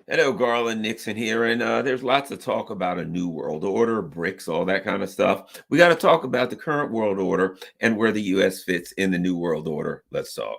Hello, Garland Nixon here, and there's lots of talk about a new world order, BRICS, all that kind of stuff. We got to talk about the current world order and where the U.S. fits in the new world order. Let's talk.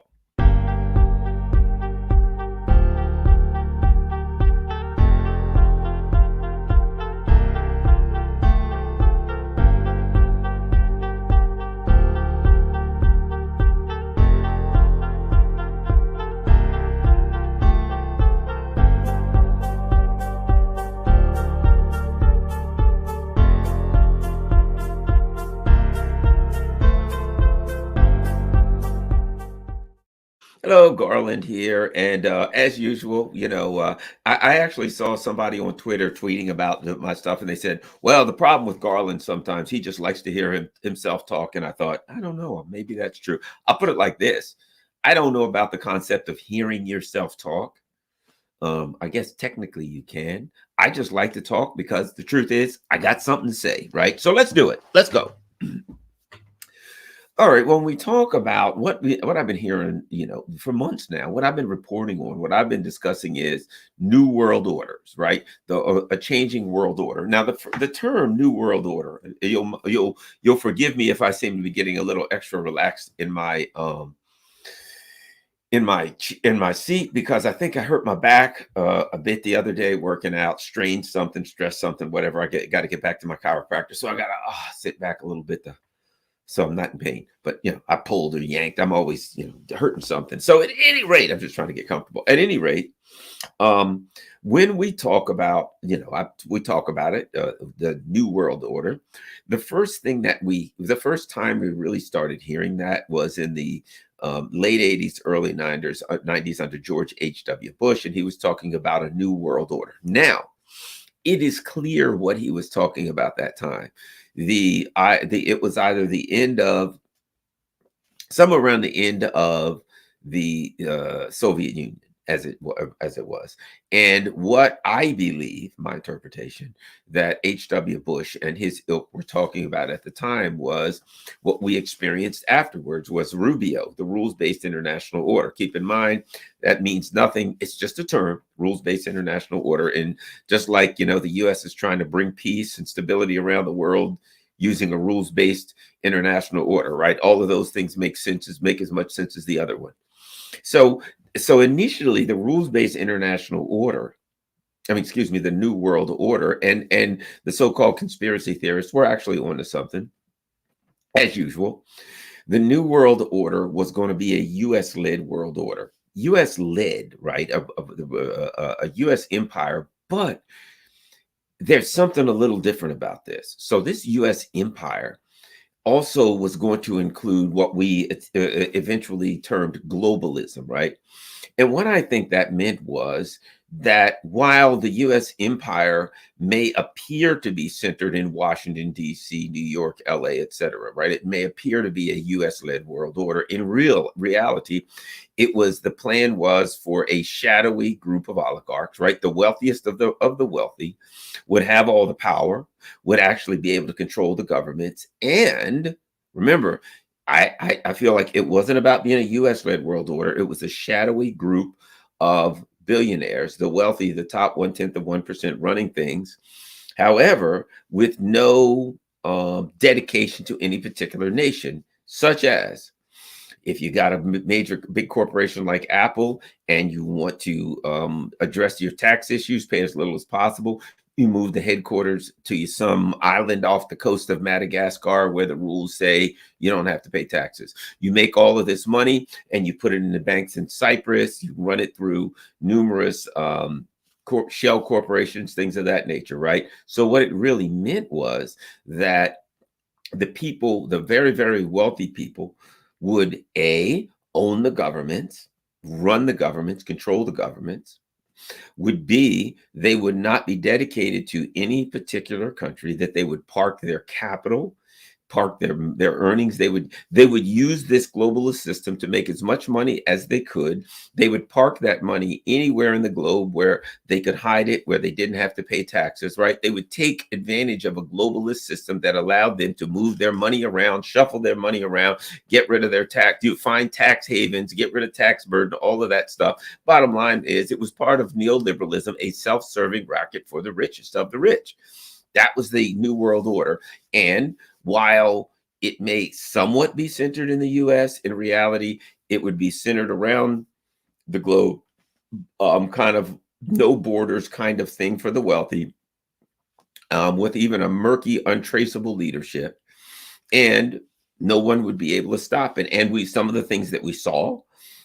Hello, Garland here, and as usual, I actually saw somebody on Twitter tweeting about my stuff, and they said, "Well, the problem with Garland sometimes he just likes to hear himself talk." And I thought, I don't know, maybe that's true. I'll put it like this: I don't know about the concept of hearing yourself talk. I guess technically you can. I just like to talk because the truth is, I got something to say, right? So let's do it. Let's go. All right. When we talk about what I've been hearing, for months now, what I've been reporting on, what I've been discussing is new world orders, right? A changing world order. Now, the term new world order, you'll forgive me if I seem to be getting a little extra relaxed in my seat because I think I hurt my back a bit the other day working out, strained something, stressed something, whatever. Got to get back to my chiropractor, so I got to sit back a little bit so I'm not in pain. But I pulled or yanked. I'm always hurting something. So at any rate, I'm just trying to get comfortable. At any rate, when we talk about we talk about it, the new world order. The first time we really started hearing that was in the late 80s, early 90s under George H.W. Bush, and he was talking about a new world order. Now, it is clear what he was talking about that time. It was either the end of somewhere around the end of the Soviet Union as it was. And what I believe, my interpretation, that H.W. Bush and his ilk were talking about at the time was what we experienced afterwards was Rubio, the rules-based international order. Keep in mind, that means nothing. It's just a term, rules-based international order. And just like, the U.S. is trying to bring peace and stability around the world using a rules-based international order, right? All of those things make as much sense as the other one. So initially, the rules-based international order, the new world order, and the so-called conspiracy theorists were actually onto something, as usual. The new world order was going to be a U.S.-led world order, U.S.-led, right? A U.S. empire, but there's something a little different about this. So this U.S. empire also was going to include what we eventually termed globalism, right? And what I think that meant was that while the U.S. empire may appear to be centered in Washington, D.C., New York, L.A., et cetera, right? It may appear to be a U.S.-led world order. In reality, the plan was for a shadowy group of oligarchs, right? The wealthiest of the wealthy would have all the power, would actually be able to control the governments. And remember, I feel like it wasn't about being a U.S.-led world order. It was a shadowy group of billionaires, the wealthy, the top 0.1% running things. However, with no dedication to any particular nation, such as if you got a big corporation like Apple and you want to address your tax issues, pay as little as possible, you move the headquarters to some island off the coast of Madagascar where the rules say you don't have to pay taxes. You make all of this money and you put it in the banks in Cyprus. You run it through numerous shell corporations, things of that nature, right? So what it really meant was that the people, the very, very wealthy people, would own the governments, run the governments, control the governments. Would be they would not be dedicated to any particular country, that they would park their capital park their earnings. They would use this globalist system to make as much money as they could. They would park that money anywhere in the globe where they could hide it, where they didn't have to pay taxes, right? They would take advantage of a globalist system that allowed them to move their money around, shuffle their money around, get rid of their tax, find tax havens, get rid of tax burden, all of that stuff. Bottom line is, it was part of neoliberalism, a self-serving racket for the richest of the rich. That was the New World Order. And while it may somewhat be centered in the US, in reality, it would be centered around the globe, kind of no borders kind of thing for the wealthy, with even a murky, untraceable leadership. And no one would be able to stop it. And some of the things that we saw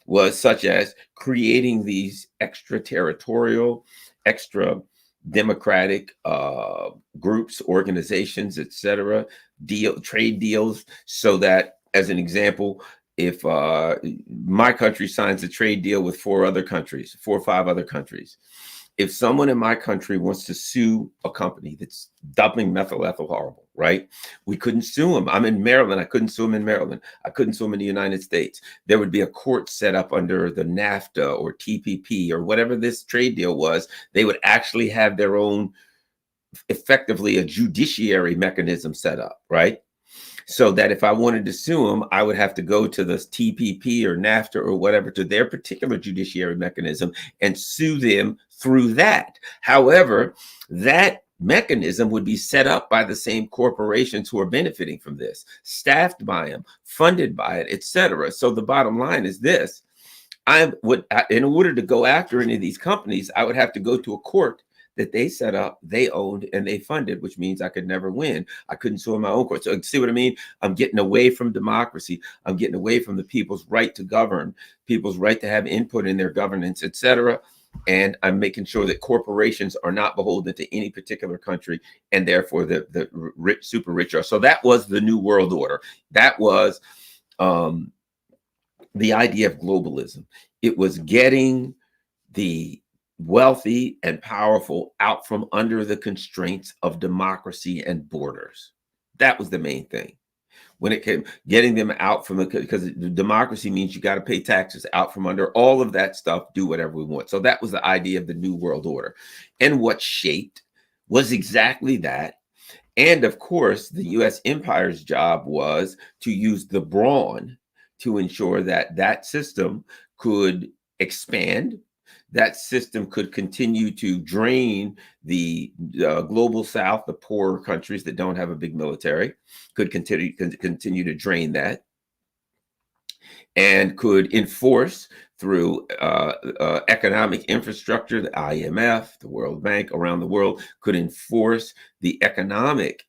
was such as creating these extraterritorial, extra democratic groups, organizations, etc., trade deals, so that, as an example, if my country signs a trade deal with 4 or 5 other countries, if someone in my country wants to sue a company that's dumping methyl ethyl horrible, right? We couldn't sue them. I'm in Maryland. I couldn't sue them in Maryland. I couldn't sue them in the United States. There would be a court set up under the NAFTA or TPP or whatever this trade deal was. They would actually have their own, effectively, a judiciary mechanism set up, right? So that if I wanted to sue them, I would have to go to the TPP or NAFTA or whatever, to their particular judiciary mechanism, and sue them through that. However, that mechanism would be set up by the same corporations who are benefiting from this, staffed by them, funded by it, etc. So the bottom line is this: in order to go after any of these companies, I would have to go to a court that they set up, they owned, and they funded, which means I could never win. I couldn't sue in my own court. So see what I mean? I'm getting away from democracy. I'm getting away from the people's right to govern, people's right to have input in their governance, etc. And I'm making sure that corporations are not beholden to any particular country, and therefore the rich, super rich are. So that was the New World Order. That was the idea of globalism. It was getting the wealthy and powerful out from under the constraints of democracy and borders. That was the main thing. When it came, getting them out from because democracy means you got to pay taxes, out from under all of that stuff, do whatever we want. So that was the idea of the New World Order. And what shaped was exactly that. And of course, the US empire's job was to use the brawn to ensure that that system could expand, that system could continue to drain the global south, the poorer countries that don't have a big military, could continue to drain that, and could enforce through economic infrastructure, the IMF, the World Bank around the world, could enforce the economic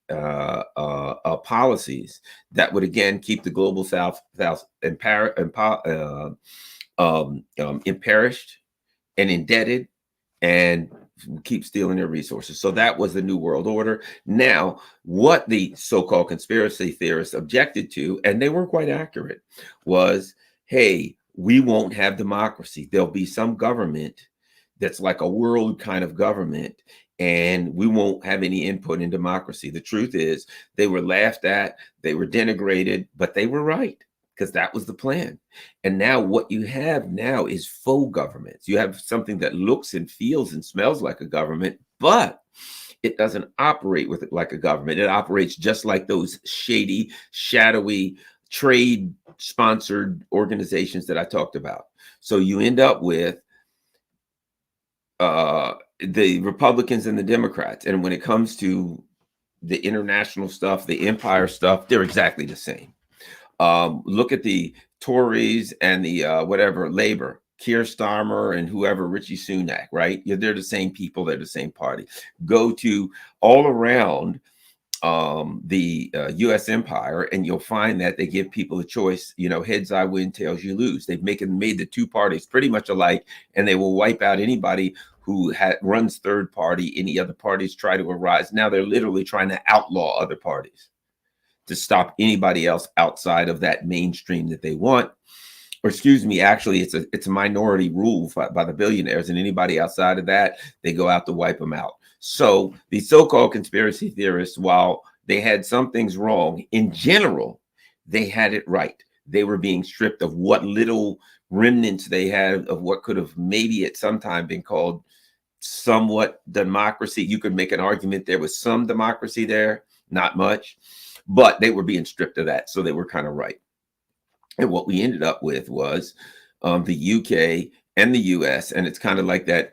policies that would again keep the global south impoverished and indebted, and keep stealing their resources. So that was the New World Order. Now, what the so-called conspiracy theorists objected to, and they were quite accurate, was, hey, we won't have democracy. There'll be some government that's like a world kind of government, and we won't have any input in democracy. The truth is, they were laughed at, they were denigrated, but they were right, because that was the plan. And now what you have now is faux governments. You have something that looks and feels and smells like a government, but it doesn't operate with it like a government. It operates just like those shady, shadowy, trade-sponsored organizations that I talked about. So you end up with the Republicans and the Democrats. And when it comes to the international stuff, the empire stuff, they're exactly the same. Look at the Tories and the Labor, Keir Starmer and whoever, Richie Sunak, right? Yeah, they're the same people. They're the same party. Go to all around the U.S. empire, and you'll find that they give people a choice. You know, heads I win, tails you lose. They've made the two parties pretty much alike, and they will wipe out anybody who runs third party. Any other parties try to arise. Now they're literally trying to outlaw other parties to stop anybody else outside of that mainstream that they want. Or excuse me, actually, it's a minority rule by the billionaires, and anybody outside of that, they go out to wipe them out. So the so-called conspiracy theorists, while they had some things wrong. In general, they had it right. They were being stripped of what little remnants they had of what could have maybe at some time been called somewhat democracy. You could make an argument there was some democracy there, not much, but they were being stripped of that. So they were kind of right. And what we ended up with was the UK and the US, and it's kind of like that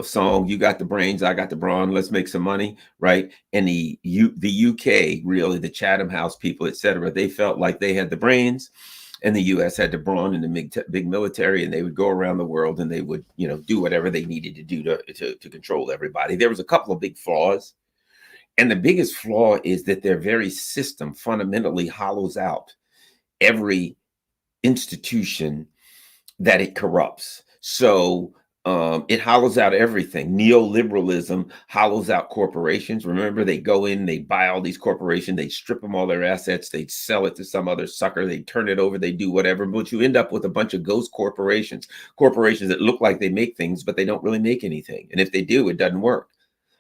song, you got the brains, I got the brawn, let's make some money, right? And the UK, really, the Chatham House people, etc., they felt like they had the brains, and the US had the brawn and the big military, and they would go around the world and they would, do whatever they needed to do to control everybody. There was a couple of big flaws, and the biggest flaw is that their very system fundamentally hollows out every institution that it corrupts. So it hollows out everything. Neoliberalism hollows out corporations. Remember, they go in, they buy all these corporations, they strip them all their assets, they sell it to some other sucker, they turn it over, they do whatever, but you end up with a bunch of ghost corporations that look like they make things, but they don't really make anything. And if they do, it doesn't work,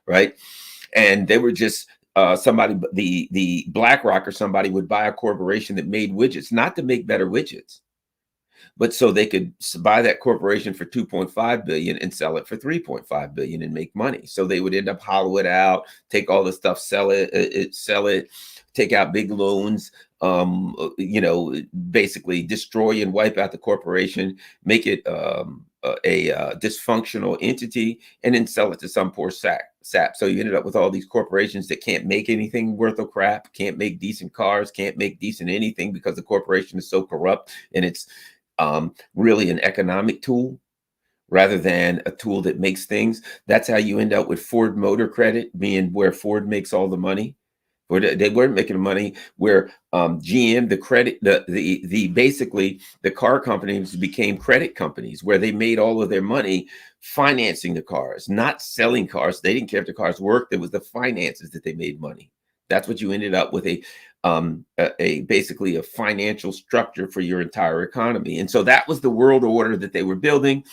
right? And they were just somebody, the BlackRock or somebody would buy a corporation that made widgets, not to make better widgets, but so they could buy that corporation for 2.5 billion and sell it for 3.5 billion and make money. So they would end up hollow it out, take all the stuff, sell it, take out big loans, basically destroy and wipe out the corporation, make it a dysfunctional entity, and then sell it to some poor sap. So you ended up with all these corporations that can't make anything worth a crap, can't make decent cars, can't make decent anything because the corporation is so corrupt, and it's really an economic tool rather than a tool that makes things. That's how you end up with Ford Motor Credit being where Ford makes all the money. Or they weren't making money where GM, the credit, the basically the car companies became credit companies where they made all of their money financing the cars, not selling cars. They didn't care if the cars worked. It was the finances that they made money. That's what you ended up with, basically a financial structure for your entire economy. And so that was the world order that they were building.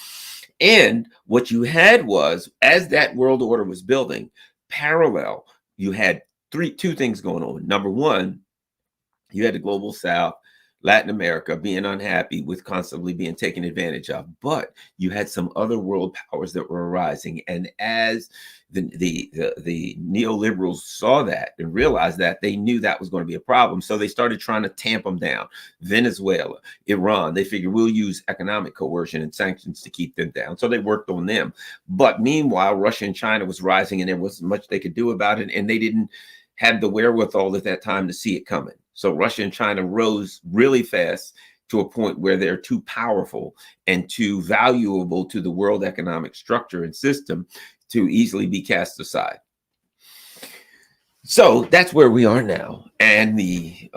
And what you had was, as that world order was building, parallel, you had two things going on. Number one, you had the global South, Latin America being unhappy with constantly being taken advantage of, but you had some other world powers that were arising. And as the neoliberals saw that and realized that, they knew that was going to be a problem. So they started trying to tamp them down. Venezuela, Iran, they figured we'll use economic coercion and sanctions to keep them down. So they worked on them. But meanwhile, Russia and China was rising, and there wasn't much they could do about it. And they didn't have the wherewithal at that time to see it coming. So Russia and China rose really fast to a point where they're too powerful and too valuable to the world economic structure and system to easily be cast aside. So that's where we are now. And the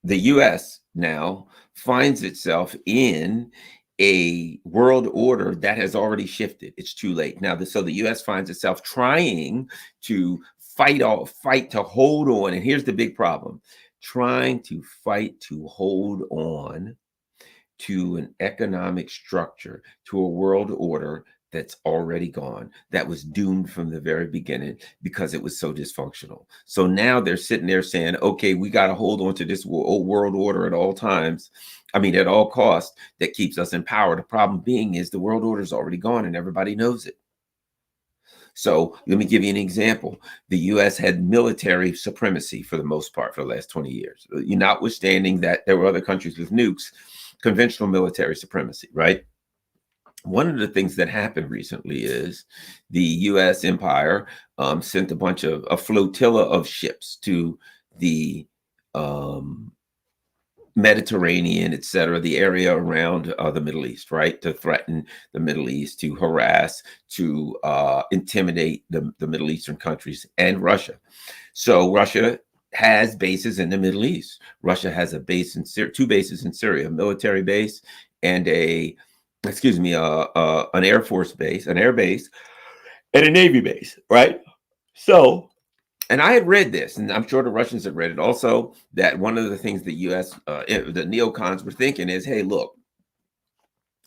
US now finds itself in a world order that has already shifted. It's too late now. So the US finds itself trying to fight to hold on. And here's the big problem: trying to fight to hold on to an economic structure, to a world order that's already gone, that was doomed from the very beginning because it was so dysfunctional. So now they're sitting there saying, okay, we got to hold on to this old world order at all times. I mean, at all costs, that keeps us in power. The problem being is the world order is already gone and everybody knows it. So let me give you an example. The U.S. had military supremacy for the most part for the last 20 years, notwithstanding that there were other countries with nukes, conventional military supremacy, right? One of the things that happened recently is the U.S. empire sent a flotilla of ships to the Mediterranean, et cetera, the area around the Middle East, right? To threaten the Middle East, to harass, to intimidate the Middle Eastern countries and Russia. So Russia has bases in the Middle East. Russia has a base in two bases in Syria, a military base and an Air Force base, an air base, and a Navy base, right? So, and I had read this, and I'm sure the Russians had read it also, that one of the things the U.S., the neocons were thinking is, hey, look,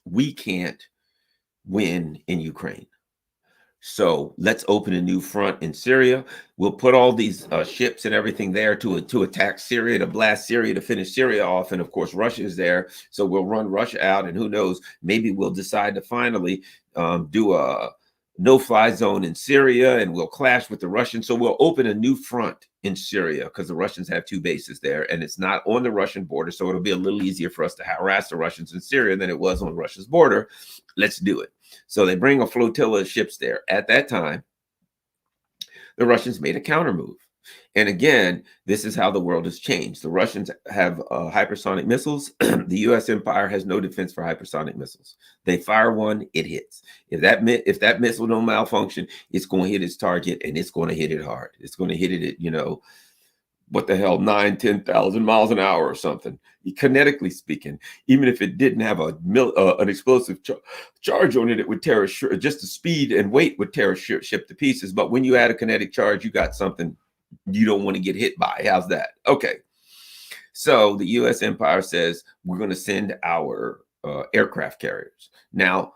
we can't win in Ukraine. So let's open a new front in Syria. We'll put all these ships and everything there to attack Syria, to blast Syria, to finish Syria off. And of course, Russia is there. So we'll run Russia out. And who knows, maybe we'll decide to finally do a no-fly zone in Syria, and we'll clash with the Russians. So we'll open a new front in Syria because the Russians have 2 bases there, and it's not on the Russian border. So it'll be a little easier for us to harass the Russians in Syria than it was on Russia's border. Let's do it. So they bring a flotilla of ships there. At that time, the Russians made a counter move. And again, this is how the world has changed. The Russians have hypersonic missiles. The U.S. empire has no defense for hypersonic missiles. They fire one, it hits. If that missile don't malfunction, it's going to hit its target, and it's going to hit it hard. It's going to hit it at, what the hell, 9, 10,000 miles an hour or something. Kinetically speaking, even if it didn't have an explosive charge on it, it would tear just the speed and weight would tear a ship to pieces. But when you add a kinetic charge, you got something you don't want to get hit by. How's that? Okay. So the U.S. empire says we're going to send our aircraft carriers. Now,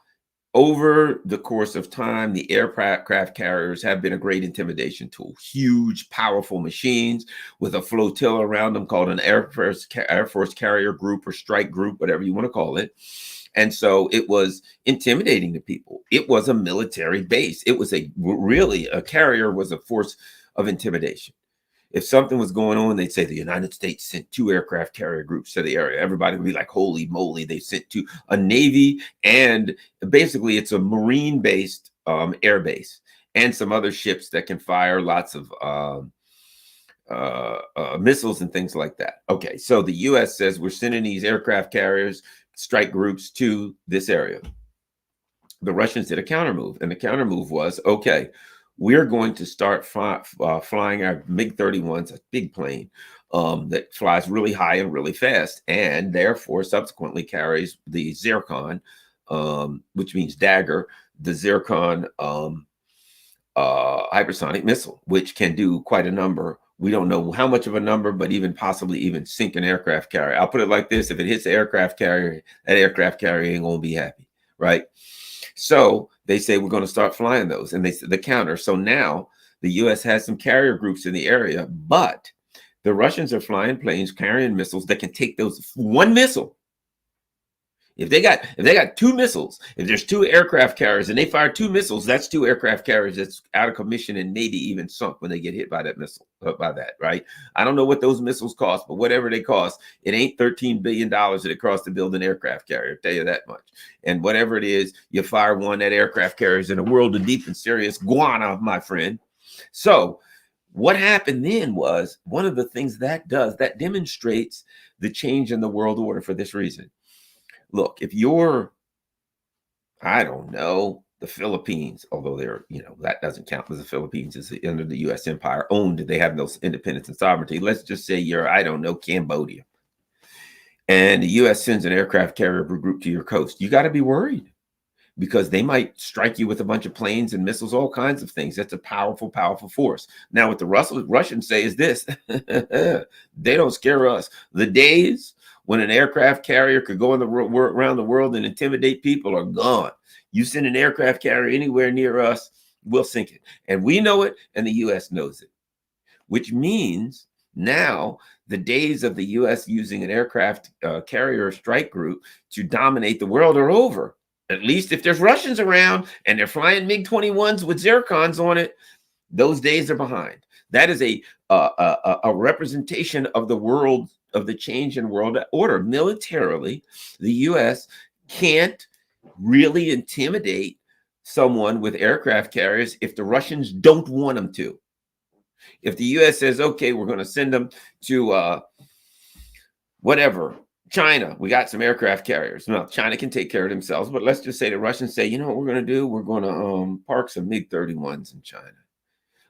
over the course of time, the aircraft carriers have been a great intimidation tool. Huge, powerful machines with a flotilla around them called an Air Force carrier group or strike group, whatever you want to call it. And so it was intimidating to people. It was a military base. It was a carrier was a force of intimidation. If something was going on, they'd say the United States sent 2 aircraft carrier groups to the area. Everybody would be like, holy moly, they sent 2, a Navy, and basically it's a Marine-based air base and some other ships that can fire lots of missiles and things like that. Okay, so the U.S. says we're sending these aircraft carriers, strike groups to this area. The Russians did a counter move, and the counter move was, okay, we're going to start flying our MiG-31s, a big plane that flies really high and really fast, and therefore subsequently carries the Zircon, which means dagger, the Zircon hypersonic missile, which can do quite a number. We don't know how much of a number, but possibly even sink an aircraft carrier. I'll put it like this: if it hits the aircraft carrier, that aircraft carrier ain't gonna be happy, right? So they say we're going to start flying those, and they the counter. So now the U.S. has some carrier groups in the area, but the Russians are flying planes carrying missiles that can take those one missile. If they got 2 missiles, if there's 2 aircraft carriers and they fire 2 missiles, that's 2 aircraft carriers that's out of commission and maybe even sunk when they get hit by that missile, right? I don't know what those missiles cost, but whatever they cost, it ain't $13 billion that it costs to build an aircraft carrier, I'll tell you that much. And whatever it is, you fire one, that aircraft carrier is in a world of deep and serious guana, my friend. So what happened then was one of the things that demonstrates the change in the world order for this reason. Look, if you're, I don't know, the Philippines, although they're, that doesn't count because the Philippines is under the U.S. empire owned. They have no independence and sovereignty. Let's just say you're, I don't know, Cambodia. And the U.S. sends an aircraft carrier group to your coast. You got to be worried because they might strike you with a bunch of planes and missiles, all kinds of things. That's a powerful, powerful force. Now, what the Russians say is this: they don't scare us. The days when an aircraft carrier could go around the world and intimidate people are gone. You send an aircraft carrier anywhere near us, we'll sink it. And we know it, and the U.S. knows it, which means now the days of the U.S. using an aircraft carrier strike group to dominate the world are over. At least if there's Russians around and they're flying MiG-21s with Zircons on it, those days are behind. That is a representation of the world, of the change in world order. Militarily, the U.S. can't really intimidate someone with aircraft carriers if the Russians don't want them to. If the U.S. says, okay, we're going to send them to China, we got some aircraft carriers. Now, China can take care of themselves, but let's just say the Russians say, you know what we're going to do? We're going to park some MiG-31s in China.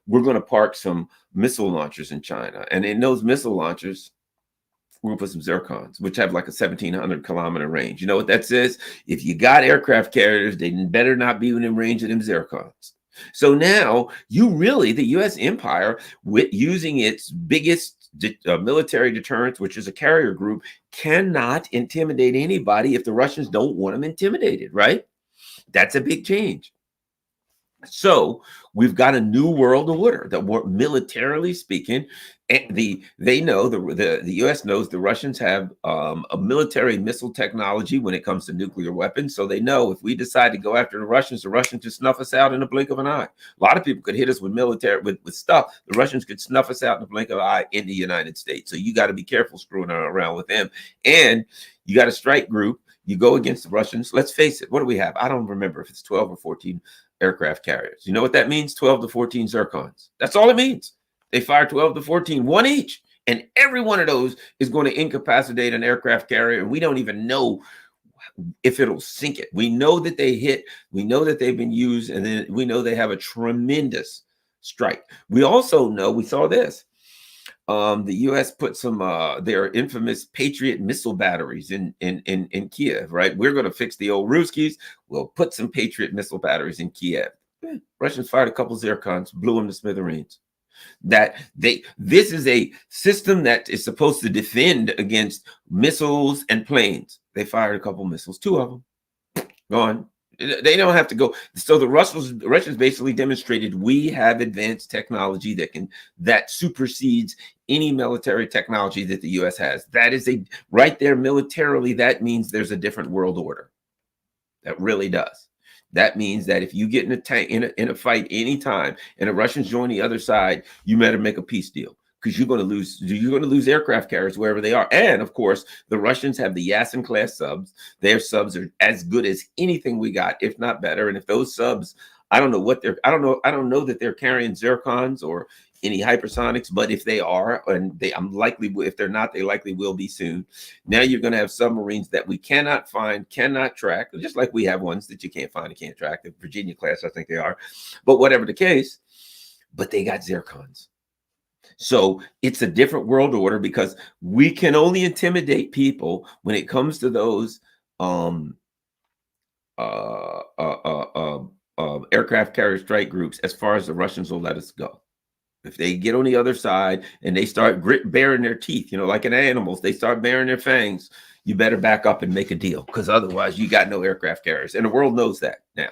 We're going to park some missile launchers in China. And in those missile launchers, we're going to put some Zircons, which have like a 1,700-kilometer range. You know what that says? If you got aircraft carriers, they better not be within range of them Zircons. So now the U.S. empire, with using its biggest military deterrence, which is a carrier group, cannot intimidate anybody if the Russians don't want them intimidated, right? That's a big change. So we've got a new world order that, militarily speaking, they know the U.S. knows the Russians have a military missile technology when it comes to nuclear weapons. So they know if we decide to go after the Russians can snuff us out in the blink of an eye. A lot of people could hit us with military with stuff. The Russians could snuff us out in the blink of an eye in the United States. So you got to be careful screwing around with them. And you got a strike group. You go against the Russians. Let's face it. What do we have? I don't remember if it's 12 or 14 aircraft carriers. You know what that means? 12 to 14 Zircons. That's all it means. They fire 12 to 14, one each. And every one of those is going to incapacitate an aircraft carrier. And we don't even know if it'll sink it. We know that they hit. We know that they've been used. And then we know they have a tremendous strike. We also know, we saw this. The U.S. put some their infamous Patriot missile batteries in Kiev, right? We're going to fix the old Ruskies. We'll put some Patriot missile batteries in Kiev. Russians fired a couple Zircons, blew them to smithereens. This is a system that is supposed to defend against missiles and planes. They fired a couple missiles, 2 of them, gone. They don't have to go. So the Russians basically demonstrated we have advanced technology that supersedes any military technology that the U.S. has. That is right there militarily. That means there's a different world order. That really does. That means that if you get in a tank in a fight anytime and the Russians join the other side, you better make a peace deal, because you're going to lose. You're going to lose aircraft carriers wherever they are. And of course, the Russians have the Yasin class subs. Their subs are as good as anything we got, if not better. And if those subs, I don't know that they're carrying Zircons or any hypersonics, but if they are, and I'm likely, if they're not, they likely will be soon. Now you're going to have submarines that we cannot find, cannot track, just like we have ones that you can't find and can't track. The Virginia class, I think they are. But whatever the case, but they got Zircons. So it's a different world order, because we can only intimidate people when it comes to those aircraft carrier strike groups, as far as the Russians will let us go. If they get on the other side and they start baring their teeth, like in animals, they start baring their fangs, you better back up and make a deal, because otherwise you got no aircraft carriers. And the world knows that now.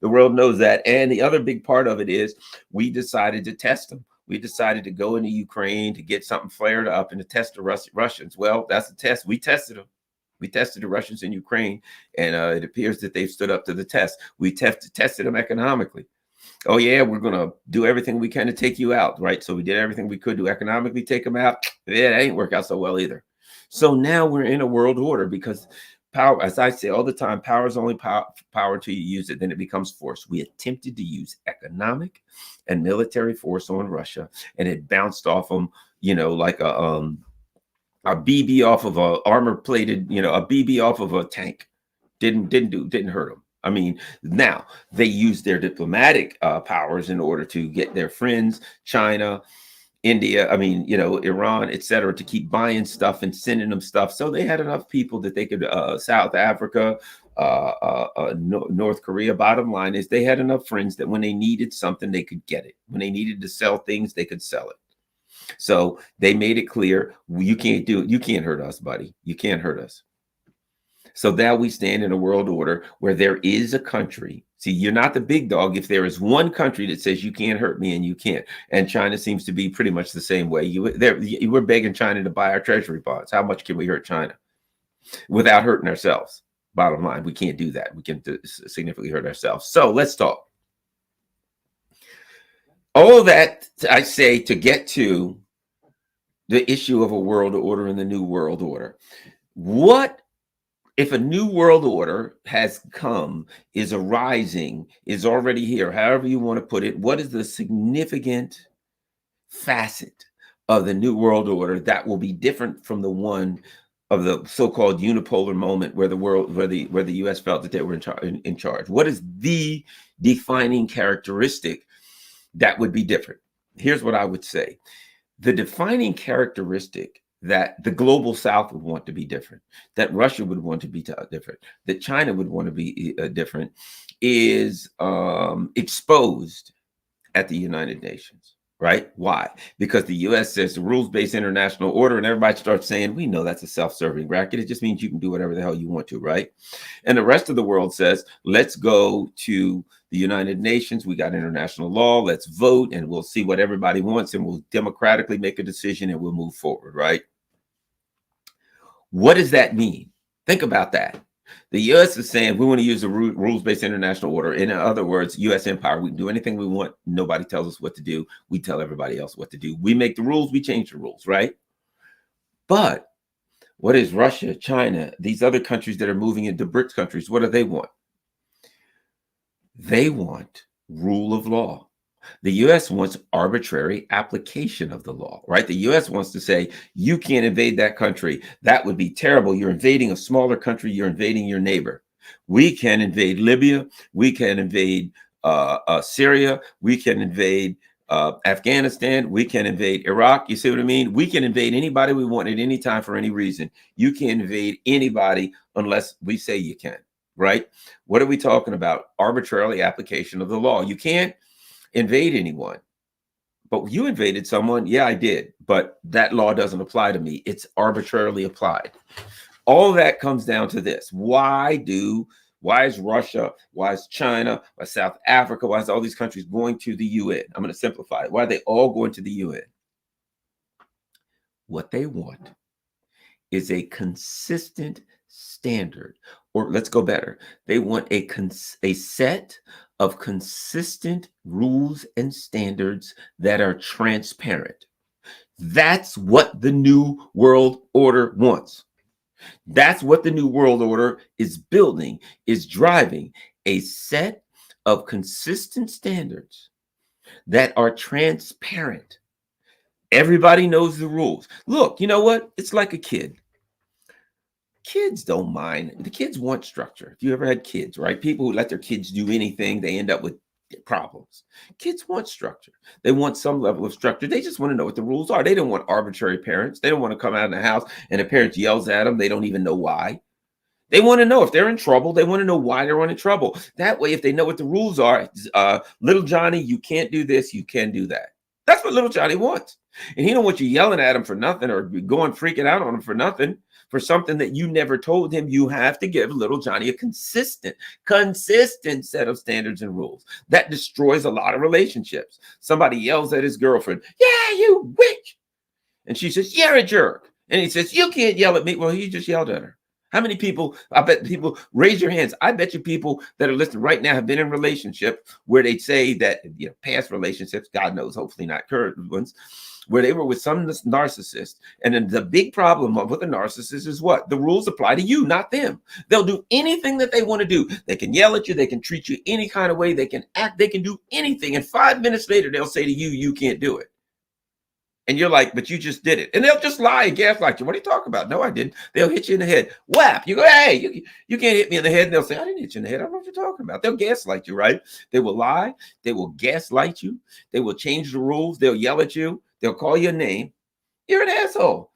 The world knows that. And the other big part of it is we decided to test them. We decided to go into Ukraine to get something flared up and to test the Russians. Well, that's a test. We tested them. We tested the Russians in Ukraine, and it appears that they've stood up to the test. We tested them economically. Oh, yeah, we're going to do everything we can to take you out, right? So we did everything we could to economically take them out. Yeah, that ain't work out so well either. So now we're in a world order, because power, as I say all the time, power is only power until you use it, then it becomes force. We attempted to use economic and military force on Russia, and it bounced off them, like a BB off of a armor-plated, a BB off of a tank. Didn't hurt them. I mean, now they use their diplomatic powers in order to get their friends, China, India, Iran, etc., to keep buying stuff and sending them stuff. So they had enough people that they could, South Africa, North Korea. Bottom line is they had enough friends that when they needed something, they could get it. When they needed to sell things, they could sell it. So they made it clear, you can't do it. You can't hurt us, buddy. You can't hurt us. So now we stand in a world order where there is a country. See, you're not the big dog if there is one country that says you can't hurt me, and you can't. And China seems to be pretty much the same way. You were begging China to buy our treasury bonds. How much can we hurt China without hurting ourselves? Bottom line, we can't do that. We can significantly hurt ourselves. So let's talk. All that I say to get to the issue of a world order and the new world order. What if a new world order has come, is arising, is already here, however you want to put it? What is the significant facet of the new world order that will be different from the one of the so-called unipolar moment where the U.S. felt that they were in charge? What is the defining characteristic that would be different? Here's what I would say. The defining characteristic that the global South would want to be different, that Russia would want to be different, that China would want to be different, is exposed at the United Nations, right? Why? Because the U.S. says the rules-based international order, and everybody starts saying, we know that's a self-serving racket. It just means you can do whatever the hell you want to, right? And the rest of the world says, let's go to the United Nations. We got international law. Let's vote and we'll see what everybody wants and we'll democratically make a decision and we'll move forward, right? What does that mean? Think about that. The U.S. is saying we want to use a rules-based international order. In other words, U.S. empire, we can do anything we want. Nobody tells us what to do. We tell everybody else what to do. We make the rules, we change the rules, right? But what is Russia, China, these other countries that are moving into BRICS countries, what do they want? They want rule of law. The U.S. wants arbitrary application of the law, right? The U.S. wants to say, you can't invade that country. That would be terrible. You're invading a smaller country. You're invading your neighbor. We can invade Libya. We can invade Syria. We can invade Afghanistan. We can invade Iraq. You see what I mean? We can invade anybody we want at any time for any reason. You can't invade anybody unless we say you can, right? What are we talking about? Arbitrarily application of the law. You can't invade anyone, but you invaded someone. Yeah, I did, but that law doesn't apply to me. It's arbitrarily applied. All that comes down to this. Why is Russia, why is China, why is South Africa, why is all these countries going to the UN? I'm going to simplify it. Why are they all going to the UN? What they want is a consistent standard, or let's go better. They want a set of consistent rules and standards that are transparent. That's what the New World Order wants. That's what the New World Order is building, is driving a set of consistent standards that are transparent. Everybody knows the rules. Look, you know what? It's like a kid. Kids don't mind. The kids want structure. If you ever had kids, right? People who let their kids do anything, they end up with problems. Kids want structure. They want some level of structure. They just want to know what the rules are. They don't want arbitrary parents. They don't want to come out of the house and a parent yells at them. They don't even know why. They want to know if they're in trouble. They want to know why they're in trouble. That way, if they know what the rules are, little Johnny, you can't do this. You can do that. That's what little Johnny wants. And he don't want you yelling at him for nothing or going freaking out on him for nothing. For something that you never told him. You have to give little Johnny a consistent set of standards and rules. That destroys a lot of relationships. Somebody yells at his girlfriend, yeah, you witch. And she says, you're a jerk. And he says, you can't yell at me. Well, he just yelled at her. How many people, I bet people, raise your hands. I bet you people that are listening right now have been in relationships where they say that, past relationships, God knows, hopefully not current ones, where they were with some narcissist. And then the big problem with a narcissist is what? The rules apply to you, not them. They'll do anything that they want to do. They can yell at you. They can treat you any kind of way. They can act. They can do anything. And 5 minutes later, they'll say to you, you can't do it. And you're like, but you just did it. And they'll just lie and gaslight you. What are you talking about? No, I didn't. They'll hit you in the head. Whap. You go, hey, you can't hit me in the head. And they'll say, I didn't hit you in the head. I don't know what you're talking about. They'll gaslight you, right? They will lie. They will gaslight you. They will change the rules. They'll yell at you. They'll call you a name. You're an asshole.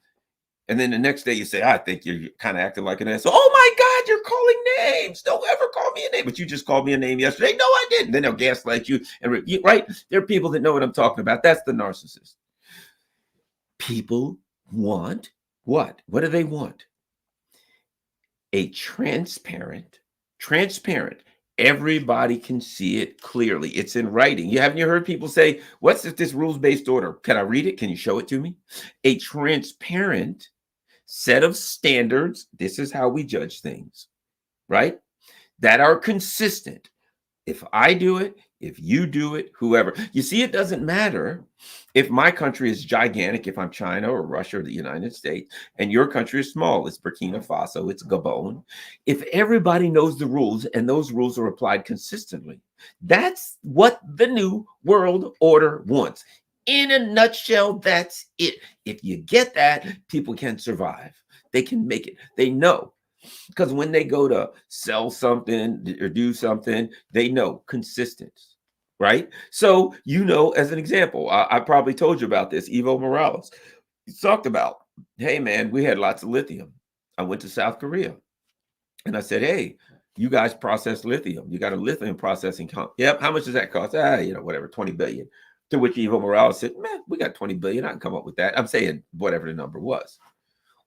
And then the next day you say, I think you're kind of acting like an asshole. Oh my God, you're calling names. Don't ever call me a name. But you just called me a name yesterday. No, I didn't. Then they'll gaslight you. And right? There are people that know what I'm talking about. That's the narcissist. People want what? What do they want? A transparent, everybody can see it clearly. It's in writing. Haven't you heard people say, what's this rules-based order? Can I read it? Can you show it to me? A transparent set of standards. This is how we judge things, right? That are consistent. If I do it, if you do it, whoever. You see, it doesn't matter if my country is gigantic, if I'm China or Russia or the United States, and your country is small, it's Burkina Faso, it's Gabon. If everybody knows the rules and those rules are applied consistently, that's what the New World Order wants. In a nutshell, that's it. If you get that, people can survive. They can make it. They know. Because when they go to sell something or do something, they know consistency, right? So, as an example, I probably told you about this. Evo Morales, he talked about, hey, man, we had lots of lithium. I went to South Korea and I said, hey, you guys process lithium. You got a lithium processing company. Yep. How much does that cost? Whatever, 20 billion. To which Evo Morales said, man, we got 20 billion. I can come up with that. I'm saying whatever the number was.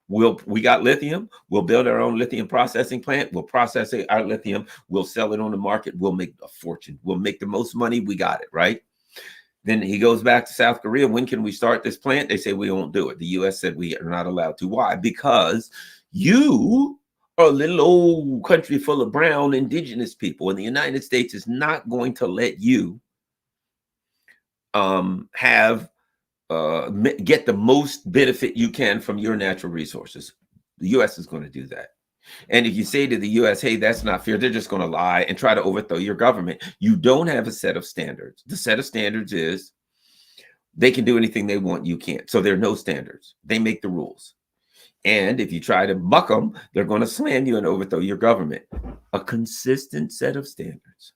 We got lithium. We'll build our own lithium processing plant. We'll process our lithium. We'll sell it on the market. We'll make a fortune. We'll make the most money. We got it, right? Then he goes back to South Korea. When can we start this plant? They say we won't do it. The U.S. said we are not allowed to. Why? Because you are a little old country full of brown indigenous people, and the United States is not going to let you get the most benefit you can from your natural resources. The U.S. is going to do that. And if you say to the U.S., hey, that's not fair, they're just going to lie and try to overthrow your government. You don't have a set of standards. The set of standards is they can do anything they want, you can't. So there are no standards. They make the rules. And if you try to buck them, they're going to slam you and overthrow your government. A consistent set of standards.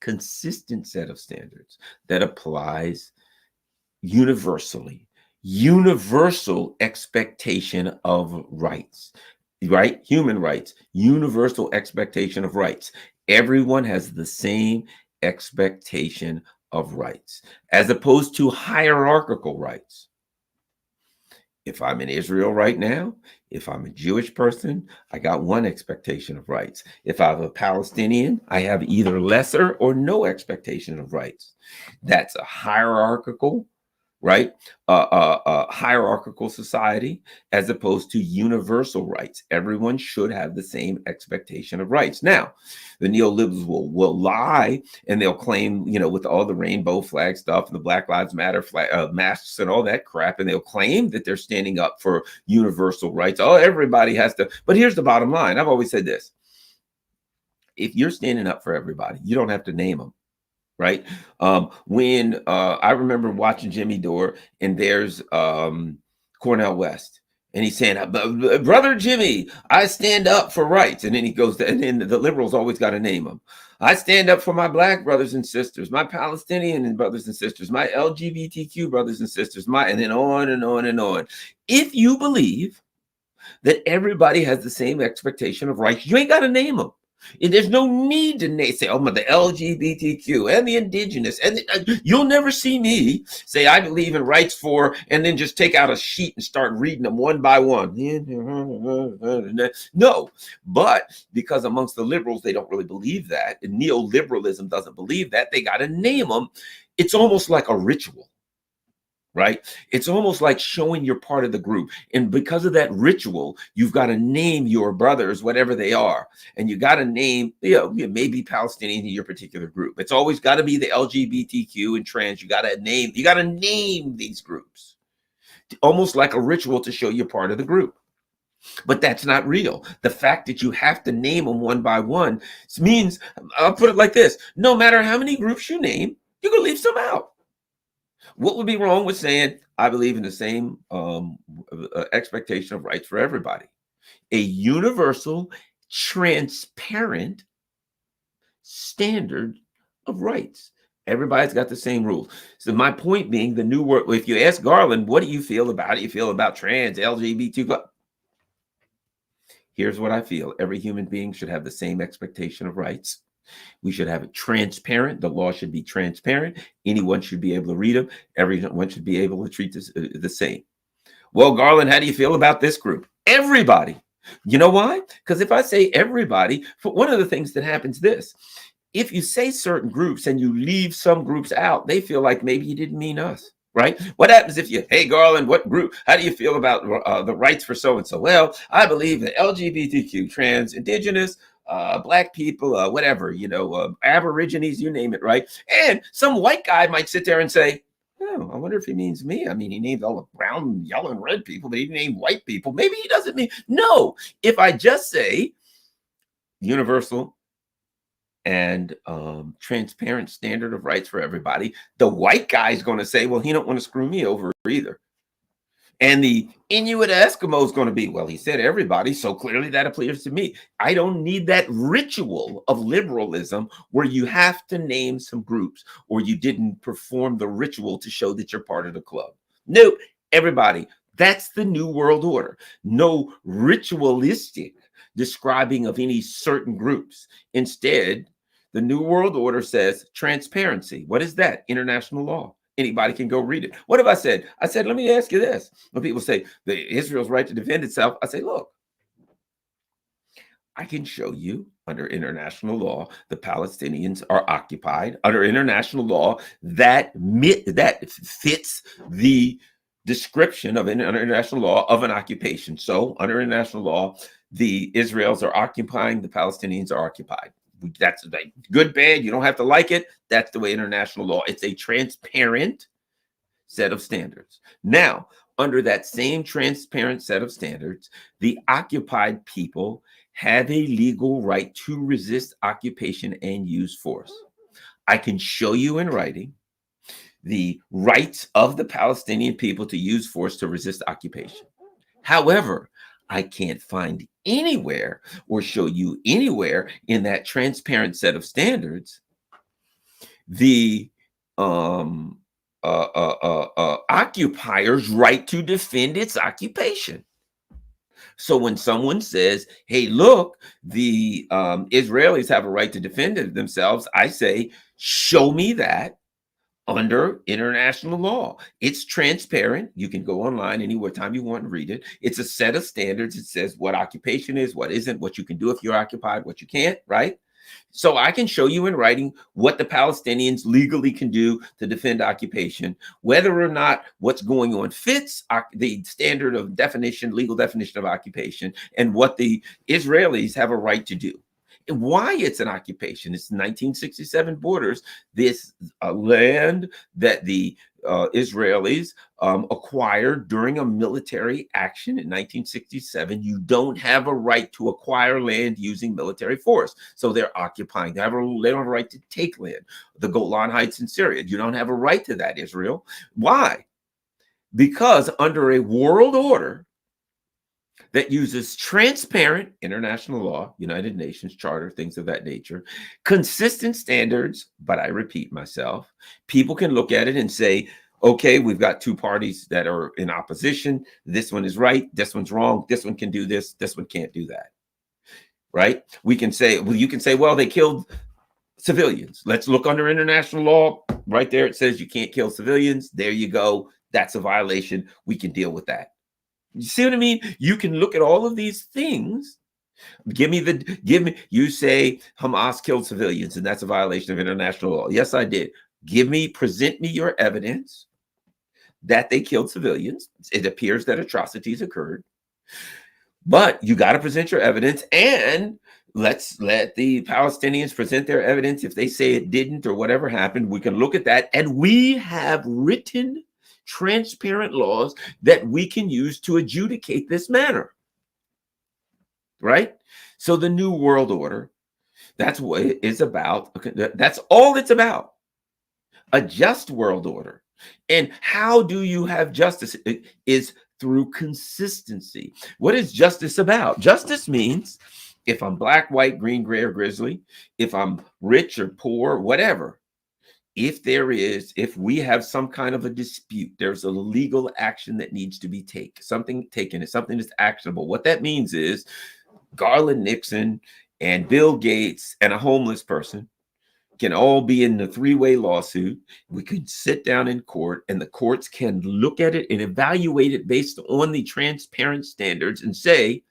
Consistent set of standards that applies universally. Universal expectation of rights. Right? Human rights, universal expectation of rights. Everyone has the same expectation of rights, as opposed to hierarchical rights. If I'm in Israel right now, if I'm a Jewish person, I got one expectation of rights. If I'm a Palestinian, I have either lesser or no expectation of rights. That's a hierarchical, right? Hierarchical society, as opposed to universal rights. Everyone should have the same expectation of rights. Now, the neoliberals will lie, and they'll claim, with all the rainbow flag stuff and the Black Lives Matter masks and all that crap, and they'll claim that they're standing up for universal rights. Oh, everybody has to. But here's the bottom line. I've always said this. If you're standing up for everybody, you don't have to name them. Right. When I remember watching Jimmy Dore, and there's Cornel West, and he's saying, brother Jimmy, I stand up for rights. And then he goes to, and then the liberals always got to name him. I stand up for my Black brothers and sisters, my Palestinian brothers and sisters, my LGBTQ brothers and sisters, and then on and on and on. If you believe that everybody has the same expectation of rights, you ain't got to name them. And there's no need to say, oh, the LGBTQ and the indigenous, and you'll never see me say I believe in rights for, and then just take out a sheet and start reading them one by one. No, but because amongst the liberals, they don't really believe that, and neoliberalism doesn't believe that, they got to name them. It's almost like a ritual. Right? It's almost like showing you're part of the group. And because of that ritual, you've got to name your brothers, whatever they are. And you got to name, maybe Palestinian in your particular group. It's always got to be the LGBTQ and trans. You got to name these groups. Almost like a ritual to show you're part of the group. But that's not real. The fact that you have to name them one by one means, I'll put it like this, no matter how many groups you name, you can leave some out. What would be wrong with saying, I believe in the same expectation of rights for everybody? A universal, transparent standard of rights. Everybody's got the same rules. So my point being, the new world, if you ask Garland, what do you feel about it? You feel about trans, LGBT? Here's what I feel. Every human being should have the same expectation of rights. We should have it transparent. The law should be transparent. Anyone should be able to read them. Everyone should be able to treat this the same. Well, Garland, how do you feel about this group? Everybody. You know why? Because if I say everybody, one of the things that happens this, if you say certain groups and you leave some groups out, they feel like maybe you didn't mean us. Right? What happens if you, hey, Garland, what group? How do you feel about the rights for so-and-so? Well, I believe that LGBTQ, trans, indigenous, Black people, whatever, Aborigines, you name it, right? And some white guy might sit there and say, oh, I wonder if he means me. I mean, he named all the brown, yellow, and red people, but he named white people. Maybe he doesn't mean, no. If I just say universal and transparent standard of rights for everybody, the white guy is going to say, well, he don't want to screw me over either. And the Inuit Eskimo is going to be, well, he said everybody, so clearly that applies to me. I don't need that ritual of liberalism where you have to name some groups or you didn't perform the ritual to show that you're part of the club. No, everybody. That's the New World Order. No ritualistic describing of any certain groups. Instead, the New World Order says transparency. What is that? International law. Anybody can go read it. What have I said? I said, let me ask you this. When people say Israel's right to defend itself, I say, look, I can show you under international law, the Palestinians are occupied under international law that fits the description of international law of an occupation. So under international law, the Israelis are occupying, the Palestinians are occupied. That's like good, bad. You don't have to like it. That's the way international law. It's a transparent set of standards. Now, under that same transparent set of standards, the occupied people have a legal right to resist occupation and use force. I can show you in writing the rights of the Palestinian people to use force to resist occupation. However, I can't find anywhere or show you anywhere in that transparent set of standards the occupier's right to defend its occupation. So when someone says, hey, look, the Israelis have a right to defend themselves, I say, show me that under international law. It's transparent. You can go online anywhere time you want and read it. It's a set of standards. It says what occupation is, what isn't, what you can do if you're occupied, what you can't, right? So I can show you in writing what the Palestinians legally can do to defend occupation, whether or not what's going on fits the standard of definition, legal definition of occupation, and what the Israelis have a right to do. And why it's an occupation. It's 1967 borders, this land that the Israelis acquired during a military action in 1967. You don't have a right to acquire land using military force. So they're occupying. They don't have a right to take land. The Golan Heights in Syria. You don't have a right to that, Israel. Why? Because under a world order that uses transparent international law, United Nations Charter, things of that nature, consistent standards, but I repeat myself, people can look at it and say, okay, we've got two parties that are in opposition. This one is right. This one's wrong. This one can do this. This one can't do that. Right? We can say, well, you can say, well, they killed civilians. Let's look under international law. Right there, it says you can't kill civilians. There you go. That's a violation. We can deal with that. You see what I mean? You can look at all of these things. You say Hamas killed civilians and that's a violation of international law. Yes, I did. Present me your evidence that they killed civilians. It appears that atrocities occurred, but you got to present your evidence, and let's let the Palestinians present their evidence. If they say it didn't or whatever happened, we can look at that, and we have written transparent laws that we can use to adjudicate this matter, right? So the New World Order, that's what it is about. That's all it's about. A just world order. And how do you have justice? It is through consistency. What is justice about? Justice means if I'm black, white, green, gray, or grizzly, if I'm rich or poor, whatever, if we have some kind of a dispute, there's a legal action that needs to be taken. Something that's actionable. What that means is Garland Nixon and Bill Gates and a homeless person can all be in the three-way lawsuit. We could sit down in court, and the courts can look at it and evaluate it based on the transparent standards and say,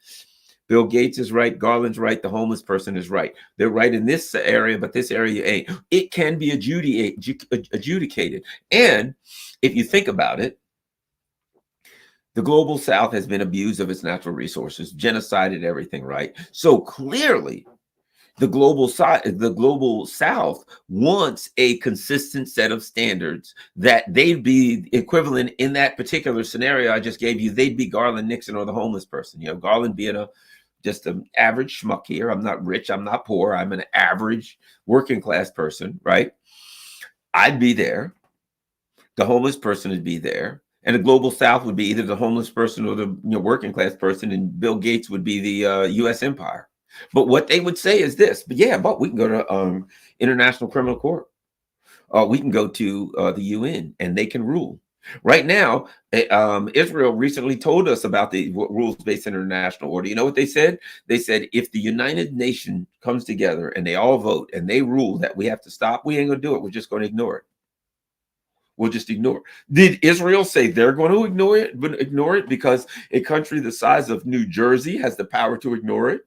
Bill Gates is right, Garland's right, the homeless person is right. They're right in this area, but this area ain't. It can be adjudicated. And if you think about it, the global South has been abused of its natural resources, genocided, everything, right? So clearly, the global South wants a consistent set of standards that they'd be equivalent in that particular scenario I just gave you. They'd be Garland Nixon or the homeless person. Garland being just an average schmuck here. I'm not rich. I'm not poor. I'm an average working class person, right? I'd be there. The homeless person would be there. And the global South would be either the homeless person or the working class person, and Bill Gates would be the U.S. empire. But what they would say is this: but we can go to International Criminal Court. We can go to the UN, and they can rule. Right now, Israel recently told us about the rules-based international order. You know what they said? They said if the United Nations comes together and they all vote and they rule that we have to stop, we ain't gonna do it. We're just going to ignore it. We'll just ignore it. Did Israel say they're going to ignore it because a country the size of New Jersey has the power to ignore it?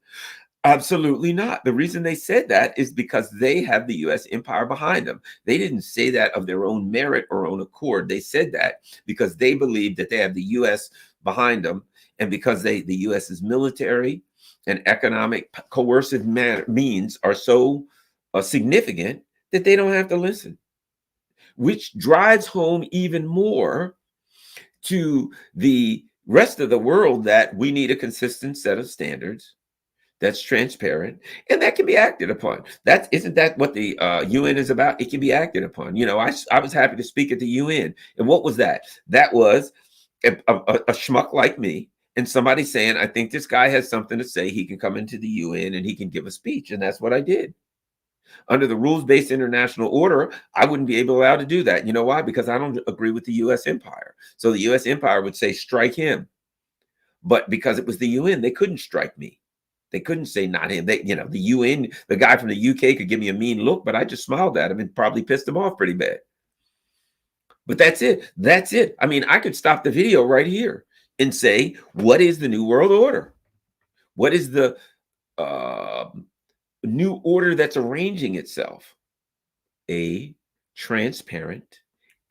Absolutely not. The reason they said that is because they have the US empire behind them. They didn't say that of their own merit or own accord. They said that because they believe that they have the US behind them, and because the US's military and economic coercive means are so significant that they don't have to listen, which drives home even more to the rest of the world that we need a consistent set of standards that's transparent and that can be acted upon. That isn't that what the UN is about? It can be acted upon. You know, I was happy to speak at the UN, and what was that? That was a schmuck like me and somebody saying, I think this guy has something to say. He can come into the UN and he can give a speech, and that's what I did. Under the rules-based international order, I wouldn't be allowed to do that. You know why? Because I don't agree with the US empire. So the US empire would say, strike him. But because it was the UN, they couldn't strike me. They couldn't say not him. They, you know, the UN, the guy from the UK could give me a mean look, but I just smiled at him and probably pissed him off pretty bad. But that's it. That's it. I mean, I could stop the video right here and say, what is the New World Order? What is the new order that's arranging itself? A transparent,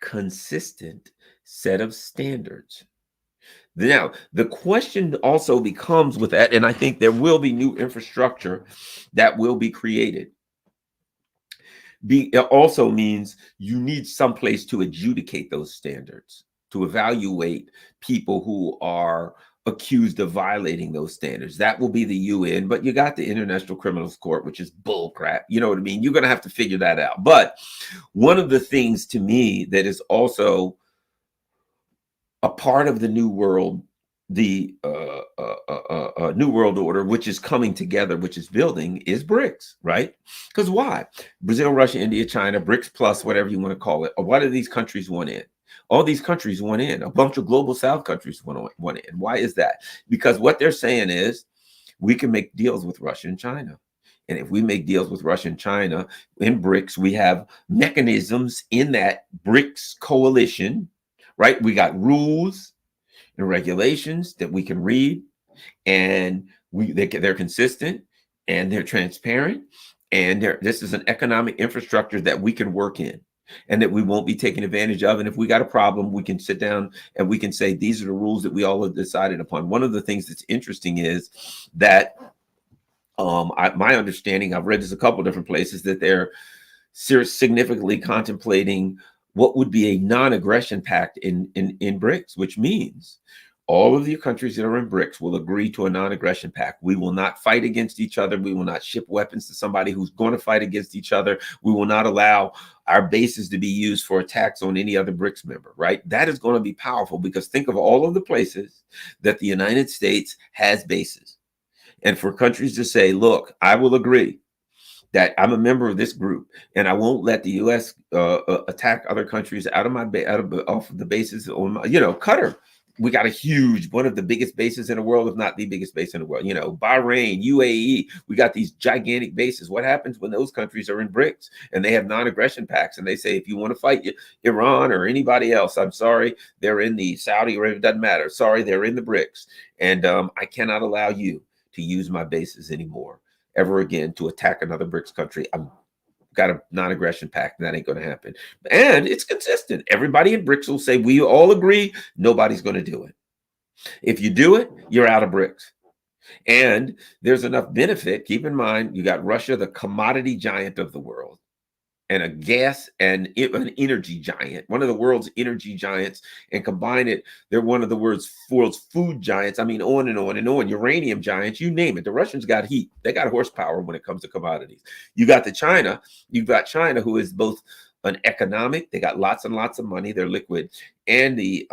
consistent set of standards. Now, the question also becomes with that, and I think there will be new infrastructure that will be created. It also means you need some place to adjudicate those standards, to evaluate people who are accused of violating those standards. That will be the UN, but you got the International Criminal Court, which is bull crap. You know what I mean? You're going to have to figure that out. But one of the things to me that is also a part of the new world, the new world order, which is coming together, which is building, is BRICS, right? Because why? Brazil, Russia, India, China, BRICS plus, whatever you want to call it. What do these countries want in? All these countries want in. A bunch of global South countries want in. Why is that? Because what they're saying is we can make deals with Russia and China. And if we make deals with Russia and China in BRICS, we have mechanisms in that BRICS coalition, right? We got rules and regulations that we can read, and they're consistent and they're transparent, and this is an economic infrastructure that we can work in and that we won't be taken advantage of. And if we got a problem, we can sit down and we can say, these are the rules that we all have decided upon. One of the things that's interesting is that my understanding, I've read this a couple different places, that they're significantly contemplating what would be a non-aggression pact in BRICS, which means all of the countries that are in BRICS will agree to a non-aggression pact. We will not fight against each other. We will not ship weapons to somebody who's going to fight against each other. We will not allow our bases to be used for attacks on any other BRICS member, right? That is going to be powerful, because think of all of the places that the United States has bases. And for countries to say, look, I will agree that I'm a member of this group, and I won't let the U.S. Attack other countries off of the bases on my, Qatar. We got one of the biggest bases in the world, if not the biggest base in the world. Bahrain, UAE, we got these gigantic bases. What happens when those countries are in BRICS and they have non-aggression pacts, and they say, if you want to fight Iran or anybody else, I'm sorry, they're in the Saudi Arabia, doesn't matter. Sorry, they're in the BRICS, and I cannot allow you to use my bases anymore ever again to attack another BRICS country. I've got a non-aggression pact, and that ain't going to happen. And it's consistent. Everybody in BRICS will say, we all agree, nobody's going to do it. If you do it, you're out of BRICS. And there's enough benefit. Keep in mind, you got Russia, the commodity giant of the world, and a gas and an energy giant, one of the world's energy giants, and combine it, they're one of the world's food giants. I mean, on and on and on. Uranium giants, you name it. The Russians got heat. They got horsepower when it comes to commodities. You've got China, who is both an economic, they got lots and lots of money, they're liquid, and the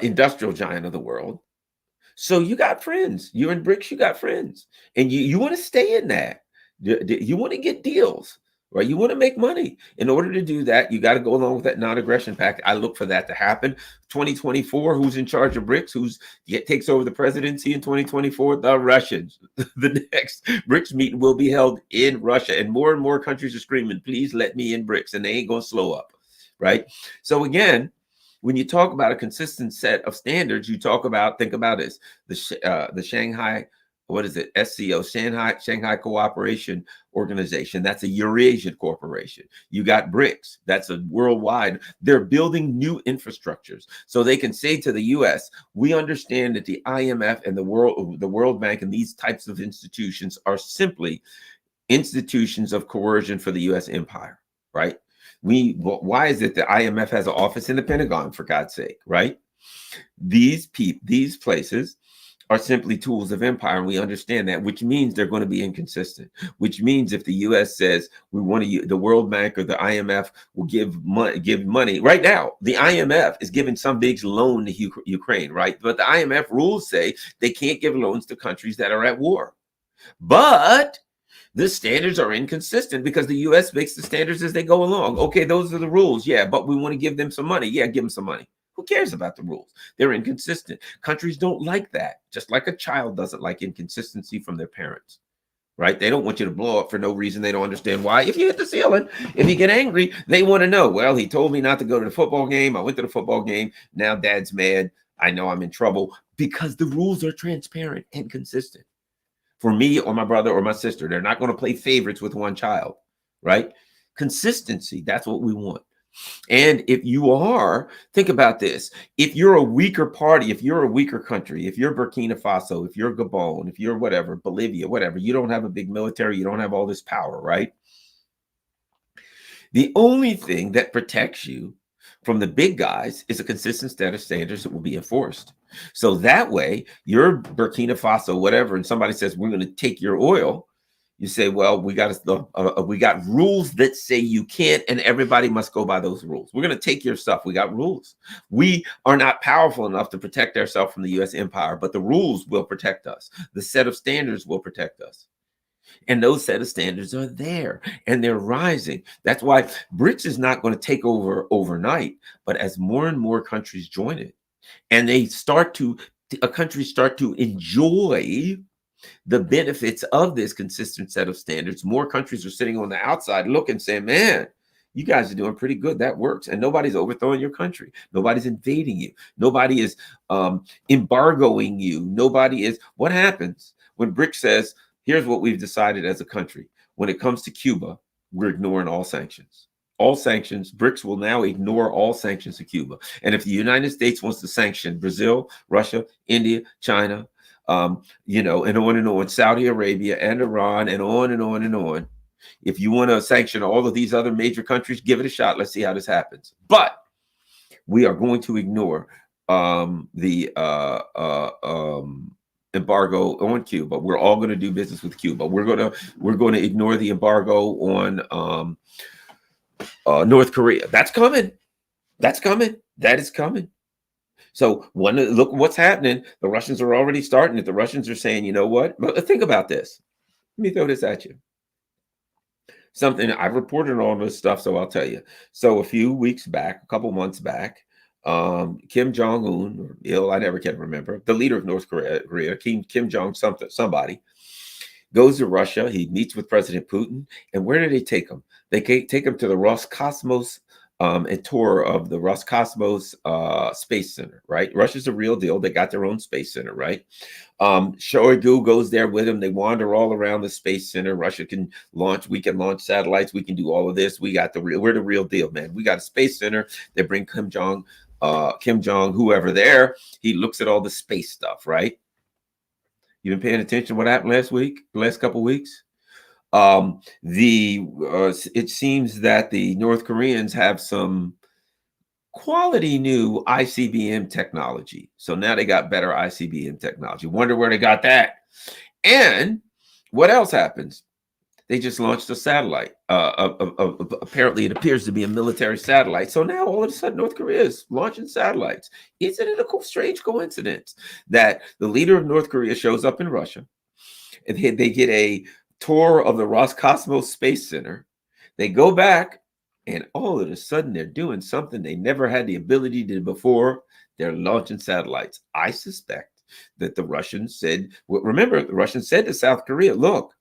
industrial giant of the world. So you got friends. You're in BRICS, you got friends. And you want to stay in that. You want to get deals right? You want to make money. In order to do that, you got to go along with that non-aggression pact. I look for that to happen. 2024, who's in charge of BRICS? Takes over the presidency in 2024? The Russians. The next BRICS meeting will be held in Russia, and more countries are screaming, please let me in BRICS, and they ain't going to slow up, right? So again, when you talk about a consistent set of standards, think about this, the Shanghai, what is it? SCO, Shanghai Cooperation Organization. That's a Eurasian corporation. You got BRICS. That's a worldwide. They're building new infrastructures so they can say to the U.S., we understand that the IMF and the World Bank and these types of institutions are simply institutions of coercion for the U.S. empire, right? Why is it the IMF has an office in the Pentagon, for God's sake, right? These places are simply tools of empire, and we understand that, which means they're going to be inconsistent, which means if the U.S. says we want to, the World Bank or the IMF will give money. Right now, the IMF is giving some big loan to Ukraine, right? But the IMF rules say they can't give loans to countries that are at war. But the standards are inconsistent because the U.S. makes the standards as they go along. Okay, those are the rules. Yeah, but we want to give them some money. Yeah, give them some money. Who cares about the rules? They're inconsistent. Countries don't like that, just like a child doesn't like inconsistency from their parents, right? They don't want you to blow up for no reason. They don't understand why. If you hit the ceiling, if you get angry, they want to know, well, he told me not to go to the football game. I went to the football game. Now dad's mad. I know I'm in trouble because the rules are transparent and consistent. For me or my brother or my sister, they're not going to play favorites with one child, right? Consistency, that's what we want. And if you are, think about this. If you're a weaker party, if you're a weaker country, if you're Burkina Faso, if you're Gabon, if you're whatever, Bolivia, whatever, you don't have a big military, you don't have all this power, right? The only thing that protects you from the big guys is a consistent set of standards that will be enforced. So that way, you're Burkina Faso, whatever, and somebody says, we're going to take your oil. You say, well, we got rules that say you can't, and everybody must go by those rules. We're going to take your stuff. We got rules. We are not powerful enough to protect ourselves from the U.S. empire, but the rules will protect us. The set of standards will protect us. And those set of standards are there and they're rising. That's why BRICS is not going to take over overnight, but as more and more countries join it and countries start to enjoy the benefits of this consistent set of standards, more countries are sitting on the outside looking, saying, man, you guys are doing pretty good. That works. And nobody's overthrowing your country. Nobody's invading you. Nobody is embargoing you. Nobody is. What happens when BRICS says, here's what we've decided as a country. When it comes to Cuba, we're ignoring all sanctions. All sanctions. BRICS will now ignore all sanctions to Cuba. And if the United States wants to sanction Brazil, Russia, India, China, and on, Saudi Arabia and Iran, and on and on and on. If you want to sanction all of these other major countries, give it a shot. Let's see how this happens. But we are going to ignore the embargo on Cuba. We're all going to do business with Cuba. We're going to ignore the embargo on North Korea. That's coming. That's coming. That is coming. So look what's happening. The Russians are already starting it. The Russians are saying, you know what? But think about this. Let me throw this at you. Something I've reported on all this stuff, so I'll tell you. So a few weeks back, a couple months back, Kim Jong-un, I never can remember, the leader of North Korea, Kim Jong somebody, goes to Russia. He meets with President Putin. And where do they take him? They take him to the Roscosmos, a tour of the Roscosmos Space Center, right? Russia's a real deal. They got their own space center, right? Shoigu goes there with him. They wander all around the space center. Russia can launch. We can launch satellites. We can do all of this. We're the real deal, man. We got a space center. They bring Kim Jong, whoever there. He looks at all the space stuff, right? You been paying attention to what happened last couple of weeks? It seems that the North Koreans have some quality new ICBM technology. So now they got better ICBM technology. Wonder where they got that. And what else happens? They just launched a satellite. Apparently, it appears to be a military satellite. So now all of a sudden, North Korea is launching satellites. Isn't it a strange coincidence that the leader of North Korea shows up in Russia and they get a tour of the Roscosmos Space Center? They go back, and all of a sudden they're doing something they never had the ability to do before. They're launching satellites. I suspect that the Russians said, well, remember, the Russians said to South Korea, look,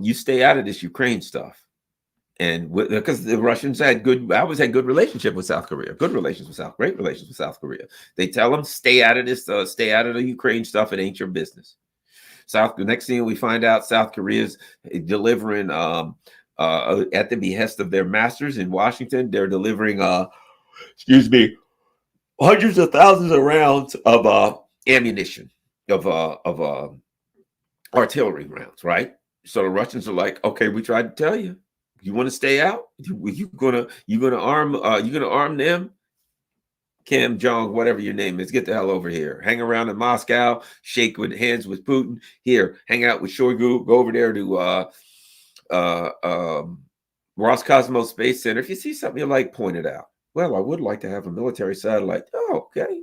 you stay out of this Ukraine stuff. And because the Russians had good, I always had good relationship with South Korea, great relations with South Korea. They tell them, stay out of this, stay out of the Ukraine stuff. It ain't your business. The next thing we find out, South Korea is delivering at the behest of their masters in Washington. They're delivering, hundreds of thousands of rounds of ammunition, of artillery rounds, right? So the Russians are like, okay, we tried to tell you. You want to stay out? You're gonna arm them? Kim Jong, whatever your name is, get the hell over here. Hang around in Moscow, shake with hands with Putin. Here, hang out with Shoigu. Go over there to Roscosmos Space Center. If you see something you like, point it out. Well, I would like to have a military satellite. Oh, okay.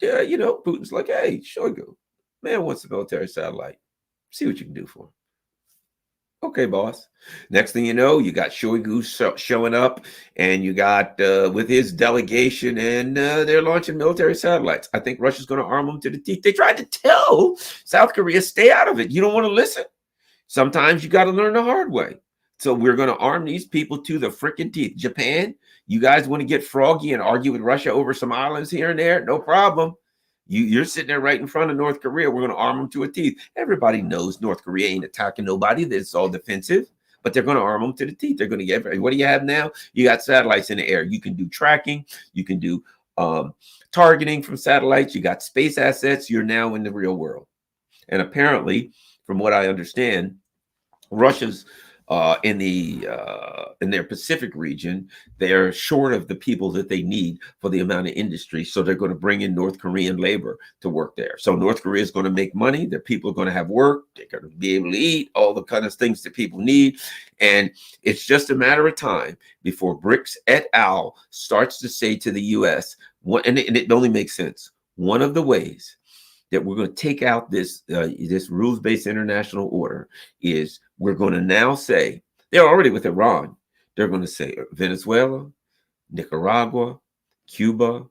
Putin's like, hey, Shoigu, man wants a military satellite. See what you can do for him. Okay, boss. Next thing you know, you got Shoigu showing up, and you got with his delegation, and they're launching military satellites. I think Russia's going to arm them to the teeth. They tried to tell South Korea, stay out of it. You don't want to listen. Sometimes you got to learn the hard way. So we're going to arm these people to the freaking teeth. Japan, you guys want to get froggy and argue with Russia over some islands here and there? No problem. You're sitting there right in front of North Korea. We're going to arm them to a teeth. Everybody knows North Korea ain't attacking nobody. It's all defensive, but they're going to arm them to the teeth. They're going to get, what do you have now? You got satellites in the air. You can do tracking. You can do targeting from satellites. You got space assets. You're now in the real world. And apparently, from what I understand, Russia's in their Pacific region, they're short of the people that they need for the amount of industry. So they're going to bring in North Korean labor to work there. So North Korea is going to make money. Their people are going to have work. They're going to be able to eat all the kind of things that people need. And it's just a matter of time before BRICS et al. Starts to say to the U.S., and it only makes sense, one of the ways that we're going to take out this rules-based international order is we're going to now say, they're already with Iran, they're going to say Venezuela, Nicaragua, Cuba,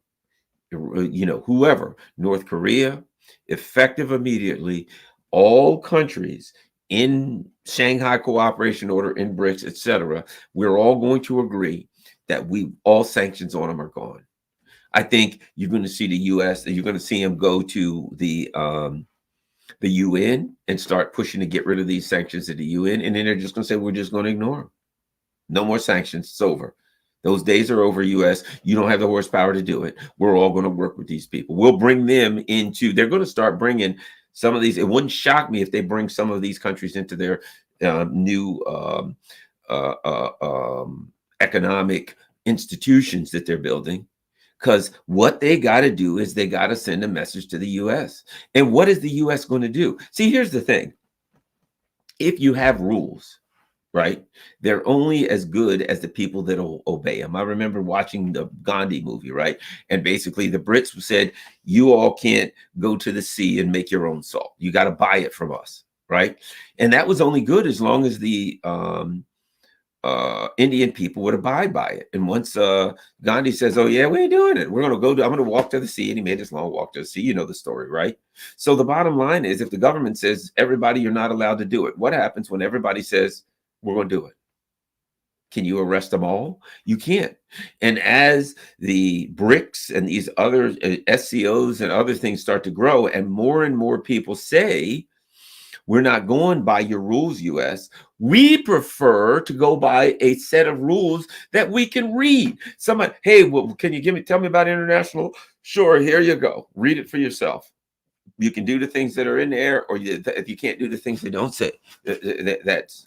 whoever, North Korea, effective immediately, all countries in Shanghai Cooperation Order, in BRICS, etc., we're all going to agree that all sanctions on them are gone. I think you're going to see the U.S. You're going to see them go to the UN and start pushing to get rid of these sanctions at the UN, and then they're just going to say we're just going to ignore them. No more sanctions. It's over. Those days are over. U.S. You don't have the horsepower to do it. We're all going to work with these people. We'll bring them into. They're going to start bringing some of these. It wouldn't shock me if they bring some of these countries into their new economic institutions that they're building. Because what they got to do is they got to send a message to the U.S. And what is the U.S. going to do? See, here's the thing. If you have rules, right, they're only as good as the people that will obey them. I remember watching the Gandhi movie, right? And basically the Brits said, you all can't go to the sea and make your own salt. You got to buy it from us, right? And that was only good as long as the Indian people would abide by it. And once Gandhi says, oh yeah, we ain't doing it, I'm going to walk to the sea, and he made this long walk to the sea. You know the story, right? So the bottom line is, if the government says, everybody, you're not allowed to do it, what happens when everybody says, we're going to do it? Can you arrest them all? You can't. And as the BRICS and these other SCOs and other things start to grow, and more people say, we're not going by your rules, U.S. We prefer to go by a set of rules that we can read. Somebody, hey, well, can you tell me about international? Sure, here you go. Read it for yourself. You can do the things that are in there, or if you can't do the things they don't say, that's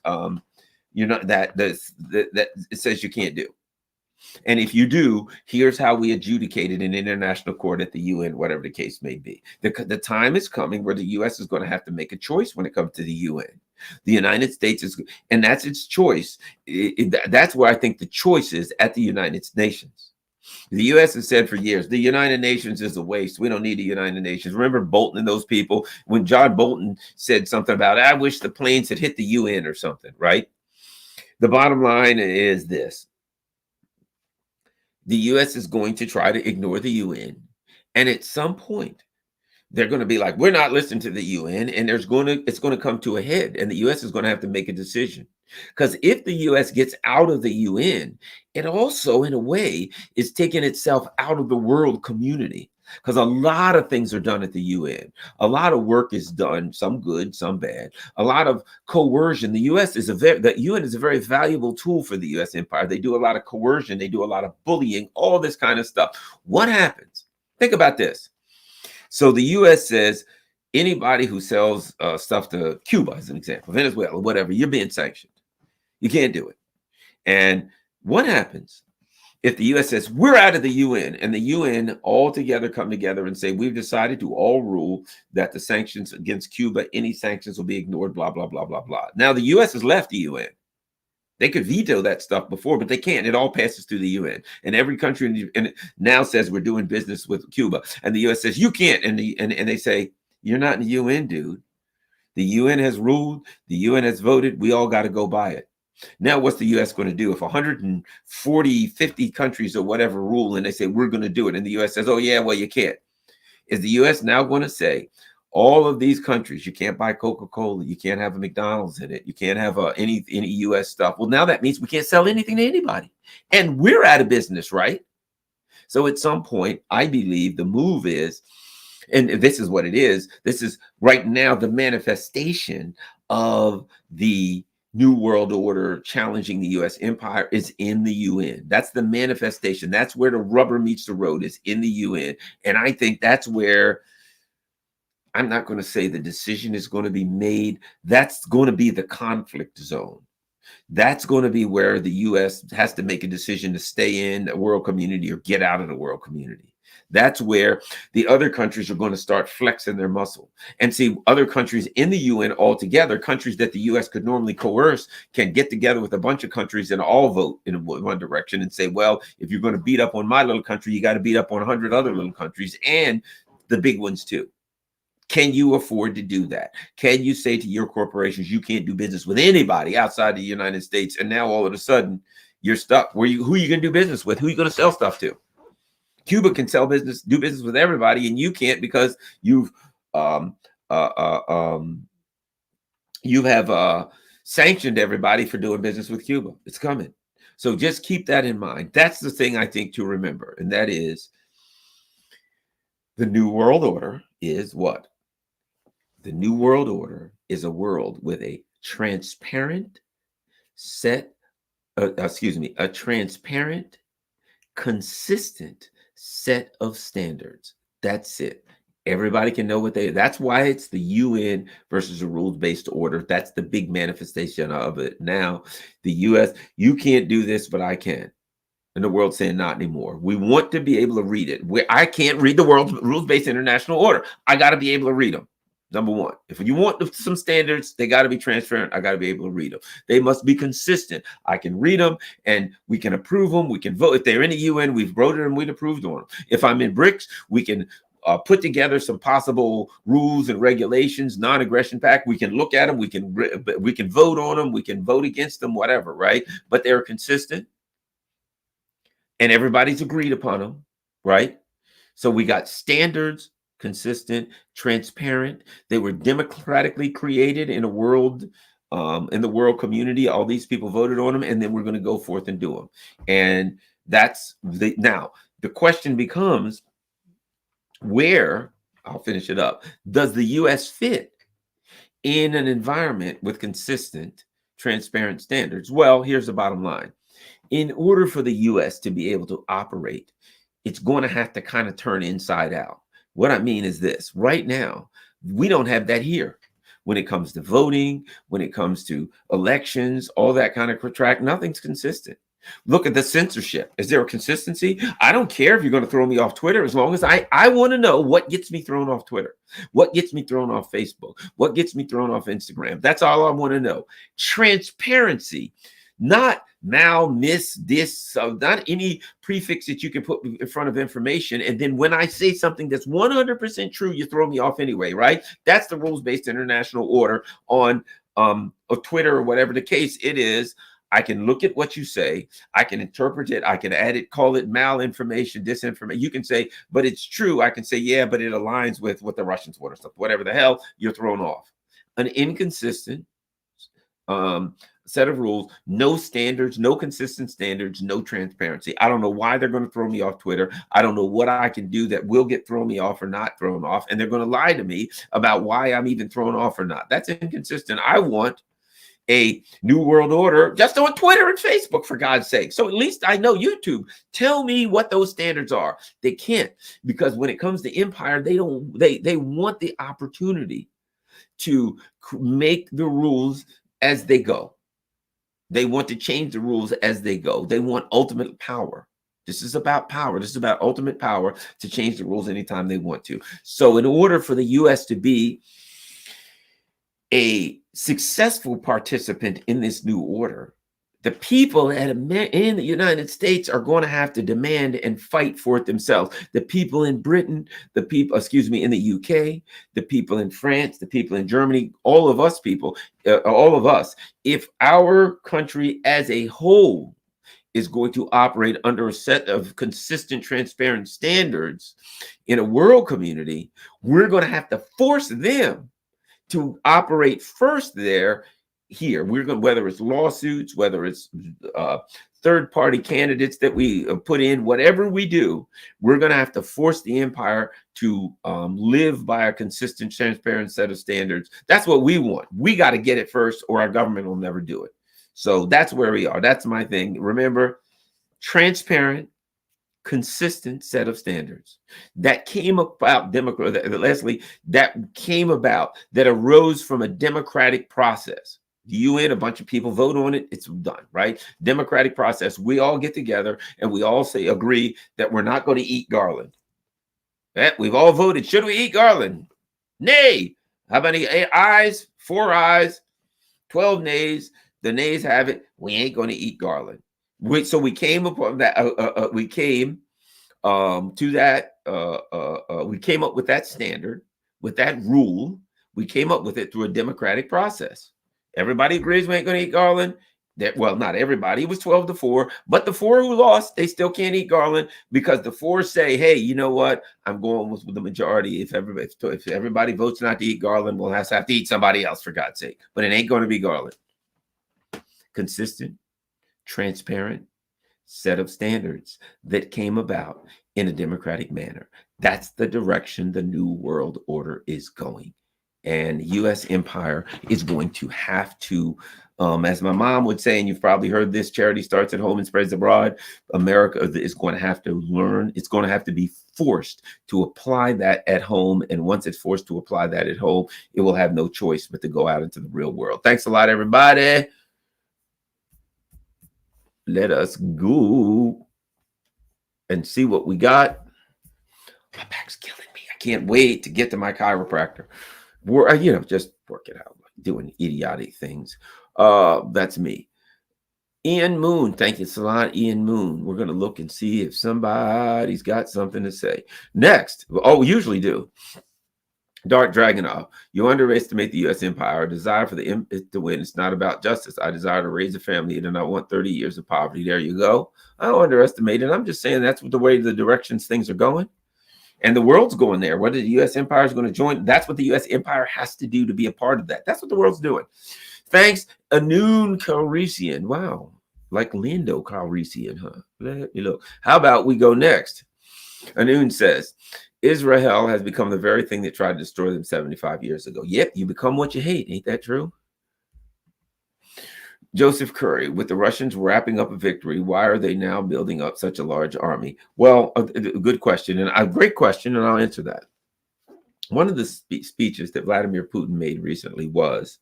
you're not that it says you can't do. And if you do, here's how we adjudicate it in international court at the UN, whatever the case may be. The time is coming where the U.S. is going to have to make a choice when it comes to the UN. The United States is, and that's its choice. That's where I think the choice is, at the United Nations. The U.S. has said for years, the United Nations is a waste. We don't need the United Nations. Remember Bolton and those people? When John Bolton said something about, I wish the planes had hit the UN or something, right? The bottom line is this: the US is going to try to ignore the UN. And at some point, they're going to be like, we're not listening to the UN, and it's going to come to a head, and the US is going to have to make a decision. Because if the US gets out of the UN, it also, in a way, is taking itself out of the world community. Because a lot of things are done at the UN. A lot of work is done, some good, some bad. A lot of coercion. The UN is a very valuable tool for the US empire. They do a lot of coercion. They do a lot of bullying, all this kind of stuff. What happens? Think about this. So the US says anybody who sells stuff to Cuba, as an example, Venezuela, whatever, you're being sanctioned. You can't do it. And what happens if the US says we're out of the UN, and the UN all together come together and say we've decided to all rule that the sanctions against Cuba, any sanctions will be ignored, blah, blah, blah, blah, blah. Now the US has left the UN. They could veto that stuff before, but they can't. It all passes through the UN. And every country now says we're doing business with Cuba. And the US says you can't. And they say, you're not in the UN, dude. The UN has ruled. The UN has voted. We all got to go by it. Now, what's the US going to do? If 140, 50 countries or whatever rule and they say we're going to do it, and the US says, oh, yeah, well, you can't. Is the US now going to say, all of these countries, you can't buy Coca-Cola, you can't have a McDonald's in it, you can't have any US stuff? Well, now that means we can't sell anything to anybody. And we're out of business, right? So at some point, I believe the move is, and this is what it is, this is right now the manifestation of the New World Order challenging the US empire is in the UN. That's the manifestation. That's where the rubber meets the road, is in the UN. And I think that's where, I'm not going to say the decision is going to be made. That's going to be the conflict zone. That's going to be where the US has to make a decision to stay in the world community or get out of the world community. That's where the other countries are going to start flexing their muscle. And see, other countries in the UN altogether, countries that the US could normally coerce, can get together with a bunch of countries and all vote in one direction and say, well, if you're going to beat up on my little country, you got to beat up on 100 other little countries and the big ones too. Can you afford to do that? Can you say to your corporations, you can't do business with anybody outside the United States? And now all of a sudden you're stuck. Who are you going to do business with? Who are you going to sell stuff to? Cuba can do business with everybody, and you can't because you have sanctioned everybody for doing business with Cuba. It's coming. So just keep that in mind. That's the thing I think to remember. And that is, the New World Order is what? The New World Order is a world with a transparent a transparent, consistent set of standards. That's it. Everybody can know that's why it's the UN versus a rules-based order. That's the big manifestation of it. Now, the US, you can't do this, but I can. And the world's saying not anymore. We want to be able to read it. I can't read the world's rules-based international order. I got to be able to read them. Number one, if you want some standards, they got to be transparent. I got to be able to read them. They must be consistent. I can read them and we can approve them. We can vote. If they're in the UN, we've voted them, we've approved on them. If I'm in BRICS, we can put together some possible rules and regulations, non-aggression pact. We can look at them. We can vote on them. We can vote against them, whatever, right? But they're consistent and everybody's agreed upon them, right? So we got standards, consistent, transparent. They were democratically created in a world, in the world community. All these people voted on them, and then we're going to go forth and do them. And that's now the question becomes, where, I'll finish it up, does the US fit in an environment with consistent, transparent standards? Well, here's the bottom line. In order for the US to be able to operate, it's going to have to kind of turn inside out. What I mean is this: right now, we don't have that here. When it comes to voting, when it comes to elections, all that kind of track, nothing's consistent. Look at the censorship. Is there a consistency? I don't care if you're going to throw me off Twitter, as long as I want to know what gets me thrown off Twitter, what gets me thrown off Facebook, what gets me thrown off Instagram. That's all I want to know. Transparency, not now, miss, this, not any prefix that you can put in front of information. And then when I say something that's 100% true, you throw me off anyway, right? That's the rules-based international order on Twitter or whatever the case it is. I can look at what you say. I can interpret it. I can add it, call it malinformation, disinformation. You can say, but it's true. I can say, yeah, but it aligns with what the Russians want or stuff. Whatever the hell, you're thrown off. An inconsistent set of rules, no standards, no consistent standards, no transparency. I don't know why they're going to throw me off Twitter. I don't know what I can do that will get thrown me off or not thrown off. And they're going to lie to me about why I'm even thrown off or not. That's inconsistent. I want a new world order just on Twitter and Facebook, for God's sake. So at least I know YouTube. Tell me what those standards are. They can't, because when it comes to empire, they want the opportunity to make the rules as they go. They want to change the rules as they go. They want ultimate power. This is about power. This is about ultimate power to change the rules anytime they want to. So in order for the U.S. to be a successful participant in this new order, the people in the United States are going to have to demand and fight for it themselves. The people in Britain, the people, in the UK, the people in France, the people in Germany, all of us people, all of us, if our country as a whole is going to operate under a set of consistent, transparent standards in a world community, we're going to have to force them to operate first here. We're going, whether it's lawsuits, whether it's third-party candidates that we put in, whatever we do, we're going to have to force the empire to live by a consistent, transparent set of standards. That's what we want. We got to get it first, or our government will never do it. So that's where we are. That's my thing. Remember, transparent, consistent set of standards that came about, Leslie, that came about, that arose from a democratic process. The UN, a bunch of people vote on it, it's done, right? Democratic process. We all get together and we all agree that we're not going to eat garland. We've all voted. Should we eat garland? Nay. How many ayes? 4 ayes, 12 nays. The nays have it. We ain't going to eat garland. So we came upon that. We came to that. We came up with that standard, with that rule. We came up with it through a democratic process. Everybody agrees we ain't going to eat garland. Well, not everybody. It was 12-4, but the 4 who lost, they still can't eat garland, because the 4 say, "Hey, you know what? I'm going with the majority. If everybody votes not to eat garland, we'll have to eat somebody else, for God's sake. But it ain't going to be garland." Consistent, transparent set of standards that came about in a democratic manner. That's the direction the new world order is going. And U.S. empire is going to have to, as my mom would say, and you've probably heard this, charity starts at home and spreads abroad. America is going to have to learn. It's going to have to be forced to apply that at home. And once it's forced to apply that at home, it will have no choice but to go out into the real world. Thanks a lot, everybody. Let us go and see what we got. My back's killing me. I can't wait to get to my chiropractor. Just work it out, doing idiotic things. That's me. Ian Moon, thank you a lot, Ian Moon. We're going to look and see if somebody's got something to say. Next, we usually do. Dark Dragonov, you underestimate the U.S. empire. Desire for the to win. It's not about justice. I desire to raise a family and I want 30 years of poverty. There you go. I don't underestimate it. I'm just saying that's the way the directions things are going. And the world's going there. Whether the U.S. empire is going to join, that's what the U.S. empire has to do to be a part of that. That's what the world's doing. Thanks, Anun Calrissian. Wow, like Lando Calrissian, huh? Let me look. How about we go next? Anun says, Israel has become the very thing that tried to destroy them 75 years ago. Yep, you become what you hate. Ain't that true? Joseph Curry, with the Russians wrapping up a victory, why are they now building up such a large army? Well, a good question, and a great question, and I'll answer that. One of the speeches that Vladimir Putin made recently was,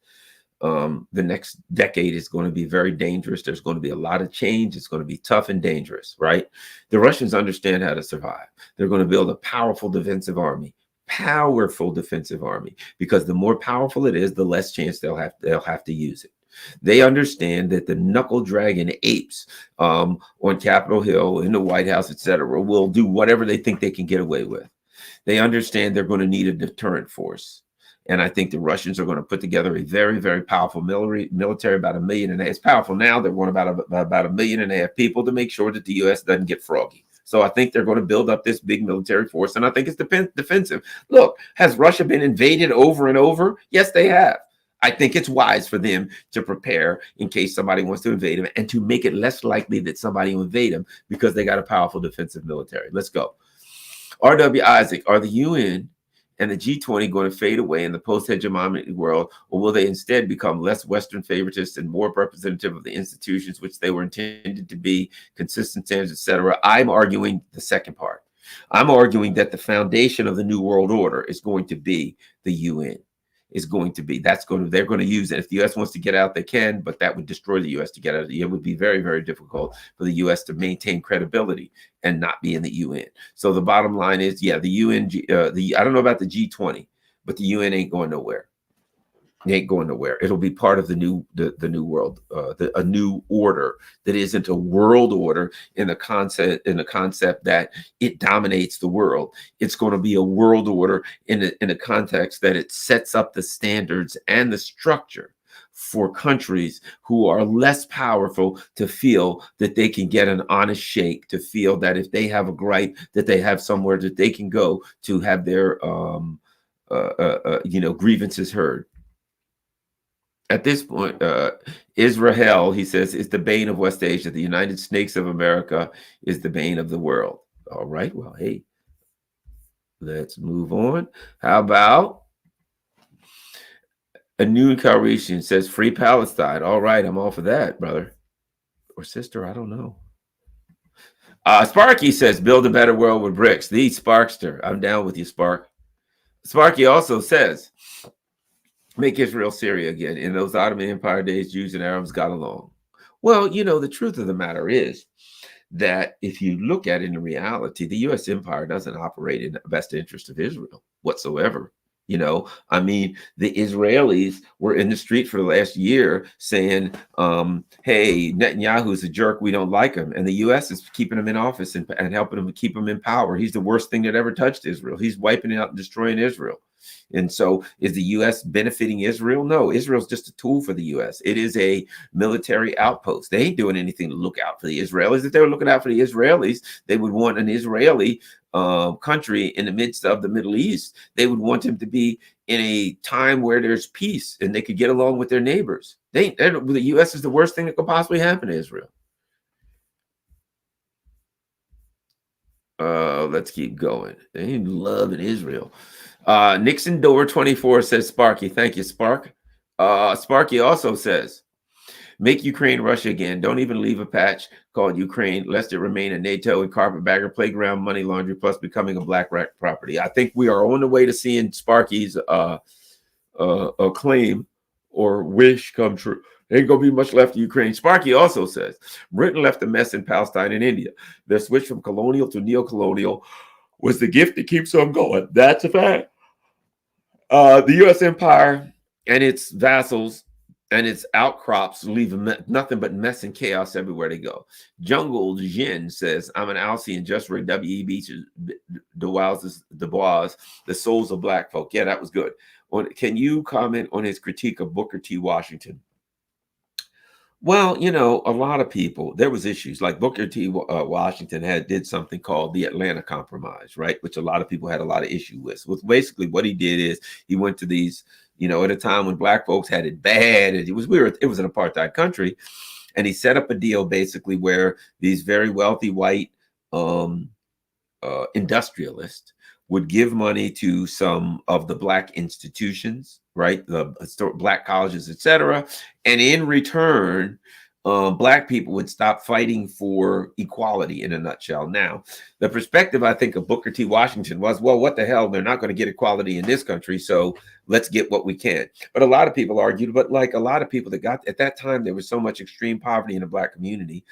the next decade is going to be very dangerous. There's going to be a lot of change. It's going to be tough and dangerous, right? The Russians understand how to survive. They're going to build a powerful defensive army, because the more powerful it is, the less chance they'll have to use it. They understand that the knuckle dragging apes on Capitol Hill, in the White House, etc., will do whatever they think they can get away with. They understand they're going to need a deterrent force. And I think the Russians are going to put together a very, very powerful military, about 1.5 million. It's powerful now. They're going about 1.5 million people to make sure that the U.S. doesn't get froggy. So I think they're going to build up this big military force, and I think it's defensive. Look, has Russia been invaded over and over? Yes, they have. I think it's wise for them to prepare in case somebody wants to invade them, and to make it less likely that somebody will invade them because they got a powerful defensive military. Let's go. R.W. Isaac, are the UN and the G20 going to fade away in the post-hegemonic world, or will they instead become less Western favoritist and more representative of the institutions which they were intended to be, consistent standards, etc.? I'm arguing the second part. I'm arguing that the foundation of the new world order is going to be the UN. They're going to use it. If the U.S. wants to get out, they can, but that would destroy the U.S. to get out. It would be very, very difficult for the U.S. to maintain credibility and not be in the UN. So the bottom line is, yeah, the UN, I don't know about the G20, but the UN ain't going nowhere. It ain't going nowhere. It'll be part of the new world, a new order that isn't a world order in the concept that it dominates the world. It's going to be a world order in a context that it sets up the standards and the structure for countries who are less powerful to feel that they can get an honest shake, to feel that if they have a gripe, that they have somewhere that they can go to have their grievances heard. At this point, Israel, he says, is the bane of West Asia. The United Snakes of America is the bane of the world. All right. Well, hey, let's move on. How about Anun Karishian says, free Palestine. All right. I'm all for that, brother or sister. I don't know. Sparky says, build a better world with BRICS. The Sparkster. I'm down with you, Spark. Sparky also says, make Israel Syria again. In those Ottoman Empire days, Jews and Arabs got along. Well, the truth of the matter is that if you look at it in reality, the U.S. empire doesn't operate in the best interest of Israel whatsoever. I mean, the Israelis were in the street for the last year saying, hey, Netanyahu's a jerk. We don't like him. And the U.S. is keeping him in office and helping him keep him in power. He's the worst thing that ever touched Israel. He's wiping out and destroying Israel. And so is the U.S. benefiting Israel? No, Israel's just a tool for the U.S. It is a military outpost. They ain't doing anything to look out for the Israelis. If they were looking out for the Israelis, they would want an Israeli country in the midst of the Middle East. They would want him to be in a time where there's peace and they could get along with their neighbors. The U.S. is the worst thing that could possibly happen to Israel. Let's keep going. They ain't loving Israel. Nixon Door 24 says, Sparky. Thank you, Spark. Sparky also says, make Ukraine Russia again. Don't even leave a patch called Ukraine, lest it remain a NATO and carpetbagger playground, money laundry, plus becoming a black rat property. I think we are on the way to seeing Sparky's claim or wish come true. There ain't going to be much left of Ukraine. Sparky also says, Britain left a mess in Palestine and India. Their switch from colonial to neo-colonial was the gift that keeps on going. That's a fact. The U.S. empire and its vassals and its outcrops leave nothing but mess and chaos everywhere they go. Jungle Jin says, I'm an Alcee and just read W.E.B. Du Bois, The Souls of Black Folk. Yeah, that was good. Can you comment on his critique of Booker T. Washington? Well, a lot of people, there was issues like Booker T. Washington did something called the Atlanta Compromise, right? Which a lot of people had a lot of issue with. Basically what he did is he went to these, at a time when black folks had it bad, and it was an apartheid country. And he set up a deal basically where these very wealthy white industrialists would give money to some of the black institutions, right? The black colleges, etc. And in return, black people would stop fighting for equality in a nutshell. Now, the perspective, I think, of Booker T. Washington was, well, what the hell? They're not going to get equality in this country, so let's get what we can. But a lot of people argued, but like a lot of people that got, at that time, there was so much extreme poverty in the black community.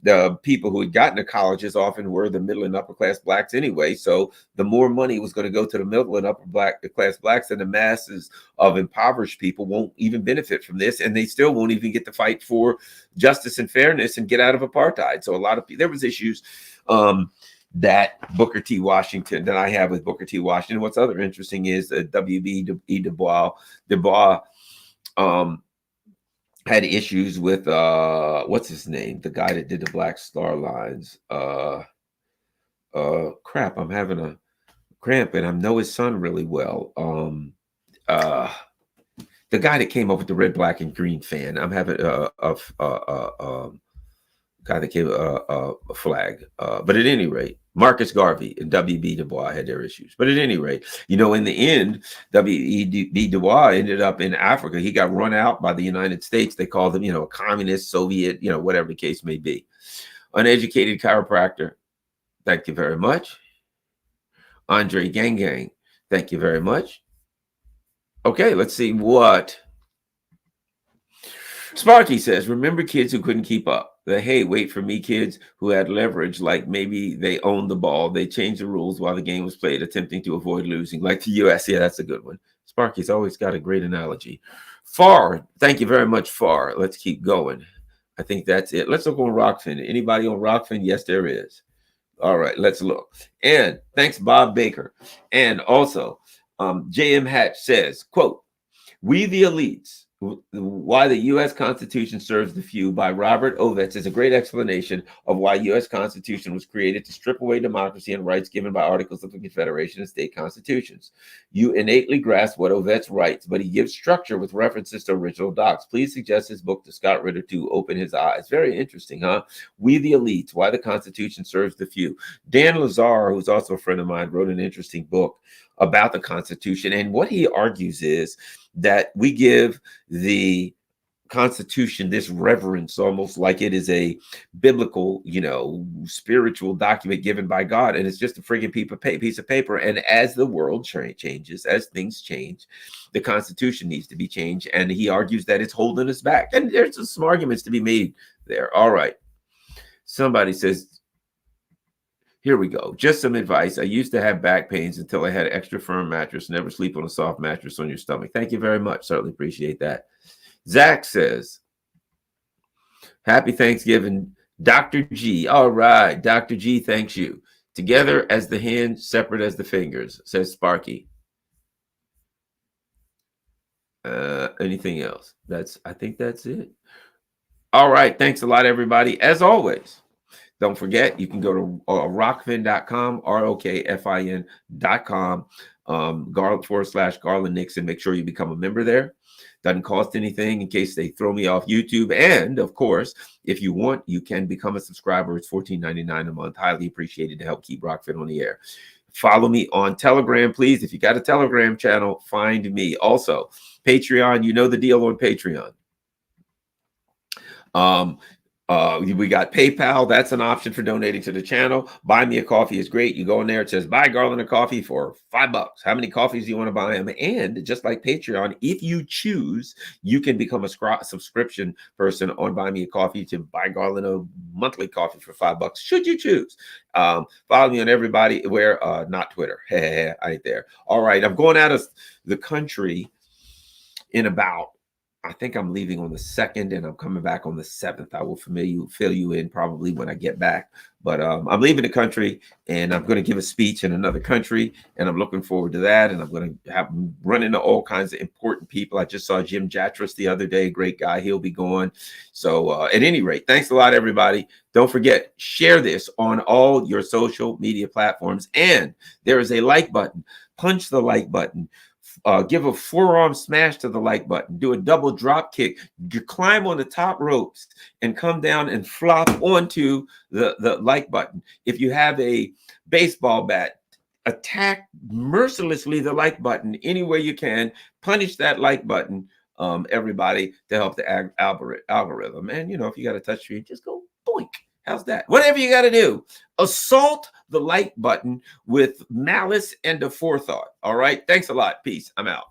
The people who had gotten to colleges often were the middle and upper class blacks anyway. So the more money was going to go to the middle and upper class blacks, and the masses of impoverished people won't even benefit from this. And they still won't even get to fight for justice and fairness and get out of apartheid. So there was issues. that Booker T. Washington that I have with Booker T. Washington. What's other interesting is that W.B. Du Bois had issues with what's his name, the guy that did the Black Star Lines. Crap, I'm having a cramp, and I know his son really well. The guy that came up with the red, black, and green fan. I'm having guy that came a flag. But at any rate, Marcus Garvey and W.B. Du Bois had their issues. But at any rate, you know, in the end, W.E.B. Du Bois ended up in Africa. He got run out by the United States. They called him, you know, a communist, Soviet, you know, whatever the case may be. Uneducated chiropractor. Thank you very much. Andre Gang Gang. Thank you very much. Okay, let's see what Sparky says. Remember kids who couldn't keep up. The hey, wait for me kids who had leverage, like maybe they owned the ball. They changed the rules while the game was played, attempting to avoid losing, like the U.S. Yeah, that's a good one. Sparky's always got a great analogy. Far, thank you very much, Far. Let's keep going. I think that's it. Let's look on Rockfin. Anybody on Rockfin? Yes, there is. All right, let's look. And thanks, Bob Baker. And also, J.M. Hatch says, quote, "We the Elites, Why the U.S. Constitution Serves the Few" by Robert Ovitz is a great explanation of why U.S. Constitution was created to strip away democracy and rights given by Articles of the Confederation and state constitutions. You innately grasp what Ovitz writes, but he gives structure with references to original docs. Please suggest his book to Scott Ritter to open his eyes. Very interesting, huh? We the Elites, Why the Constitution Serves the Few. Dan Lazar, who's also a friend of mine, wrote an interesting book about the Constitution. And what he argues is that we give the Constitution this reverence, almost like it is a biblical, you know, spiritual document given by God, and it's just a friggin' piece of paper. And as the world changes, as things change, the Constitution needs to be changed. And he argues that it's holding us back. And there's some arguments to be made there. All right. Somebody says, here we go. Just some advice. I used to have back pains until I had an extra firm mattress. Never sleep on a soft mattress on your stomach. Thank you very much. Certainly appreciate that. Zach says, happy Thanksgiving, Dr. G. All right. Dr. G thanks you. Together as the hands, separate as the fingers, says Sparky. Anything else? I think that's it. All right. Thanks a lot, everybody. As always, don't forget, you can go to rockfin.com, ROKFIN.com, /Garland Nixon. Make sure you become a member there. Doesn't cost anything in case they throw me off YouTube. And of course, if you want, you can become a subscriber. It's $14.99 a month. Highly appreciated to help keep Rockfin on the air. Follow me on Telegram, please. If you got a Telegram channel, find me. Also, Patreon, you know the deal on Patreon. We got PayPal. That's an option for donating to the channel. Buy Me a Coffee is great. You go in there, it says buy Garland a coffee for $5. How many coffees do you want to buy them? And just like Patreon, if you choose, you can become a subscription person on Buy Me a Coffee to buy Garland a monthly coffee for $5, should you choose. Follow me on everybody where not Twitter. I ain't there. All right, I'm going out of the country in about, I think I'm leaving on the 2nd and I'm coming back on the 7th. I will fill you in probably when I get back. But I'm leaving the country and I'm going to give a speech in another country. And I'm looking forward to that. And I'm going to run into all kinds of important people. I just saw Jim Jatras the other day. Great guy. He'll be going. So at any rate, thanks a lot, everybody. Don't forget, share this on all your social media platforms. And there is a like button. Punch the like button. Give a forearm smash to the like button, do a double drop kick, climb on the top ropes and come down and flop onto the like button. If you have a baseball bat, attack mercilessly the like button any way you can. Punish that like button, everybody, to help the algorithm. And, you know, if you got a touch screen, just go boink. How's that? Whatever you got to do. Assault the like button with malice and a forethought. All right. Thanks a lot. Peace. I'm out.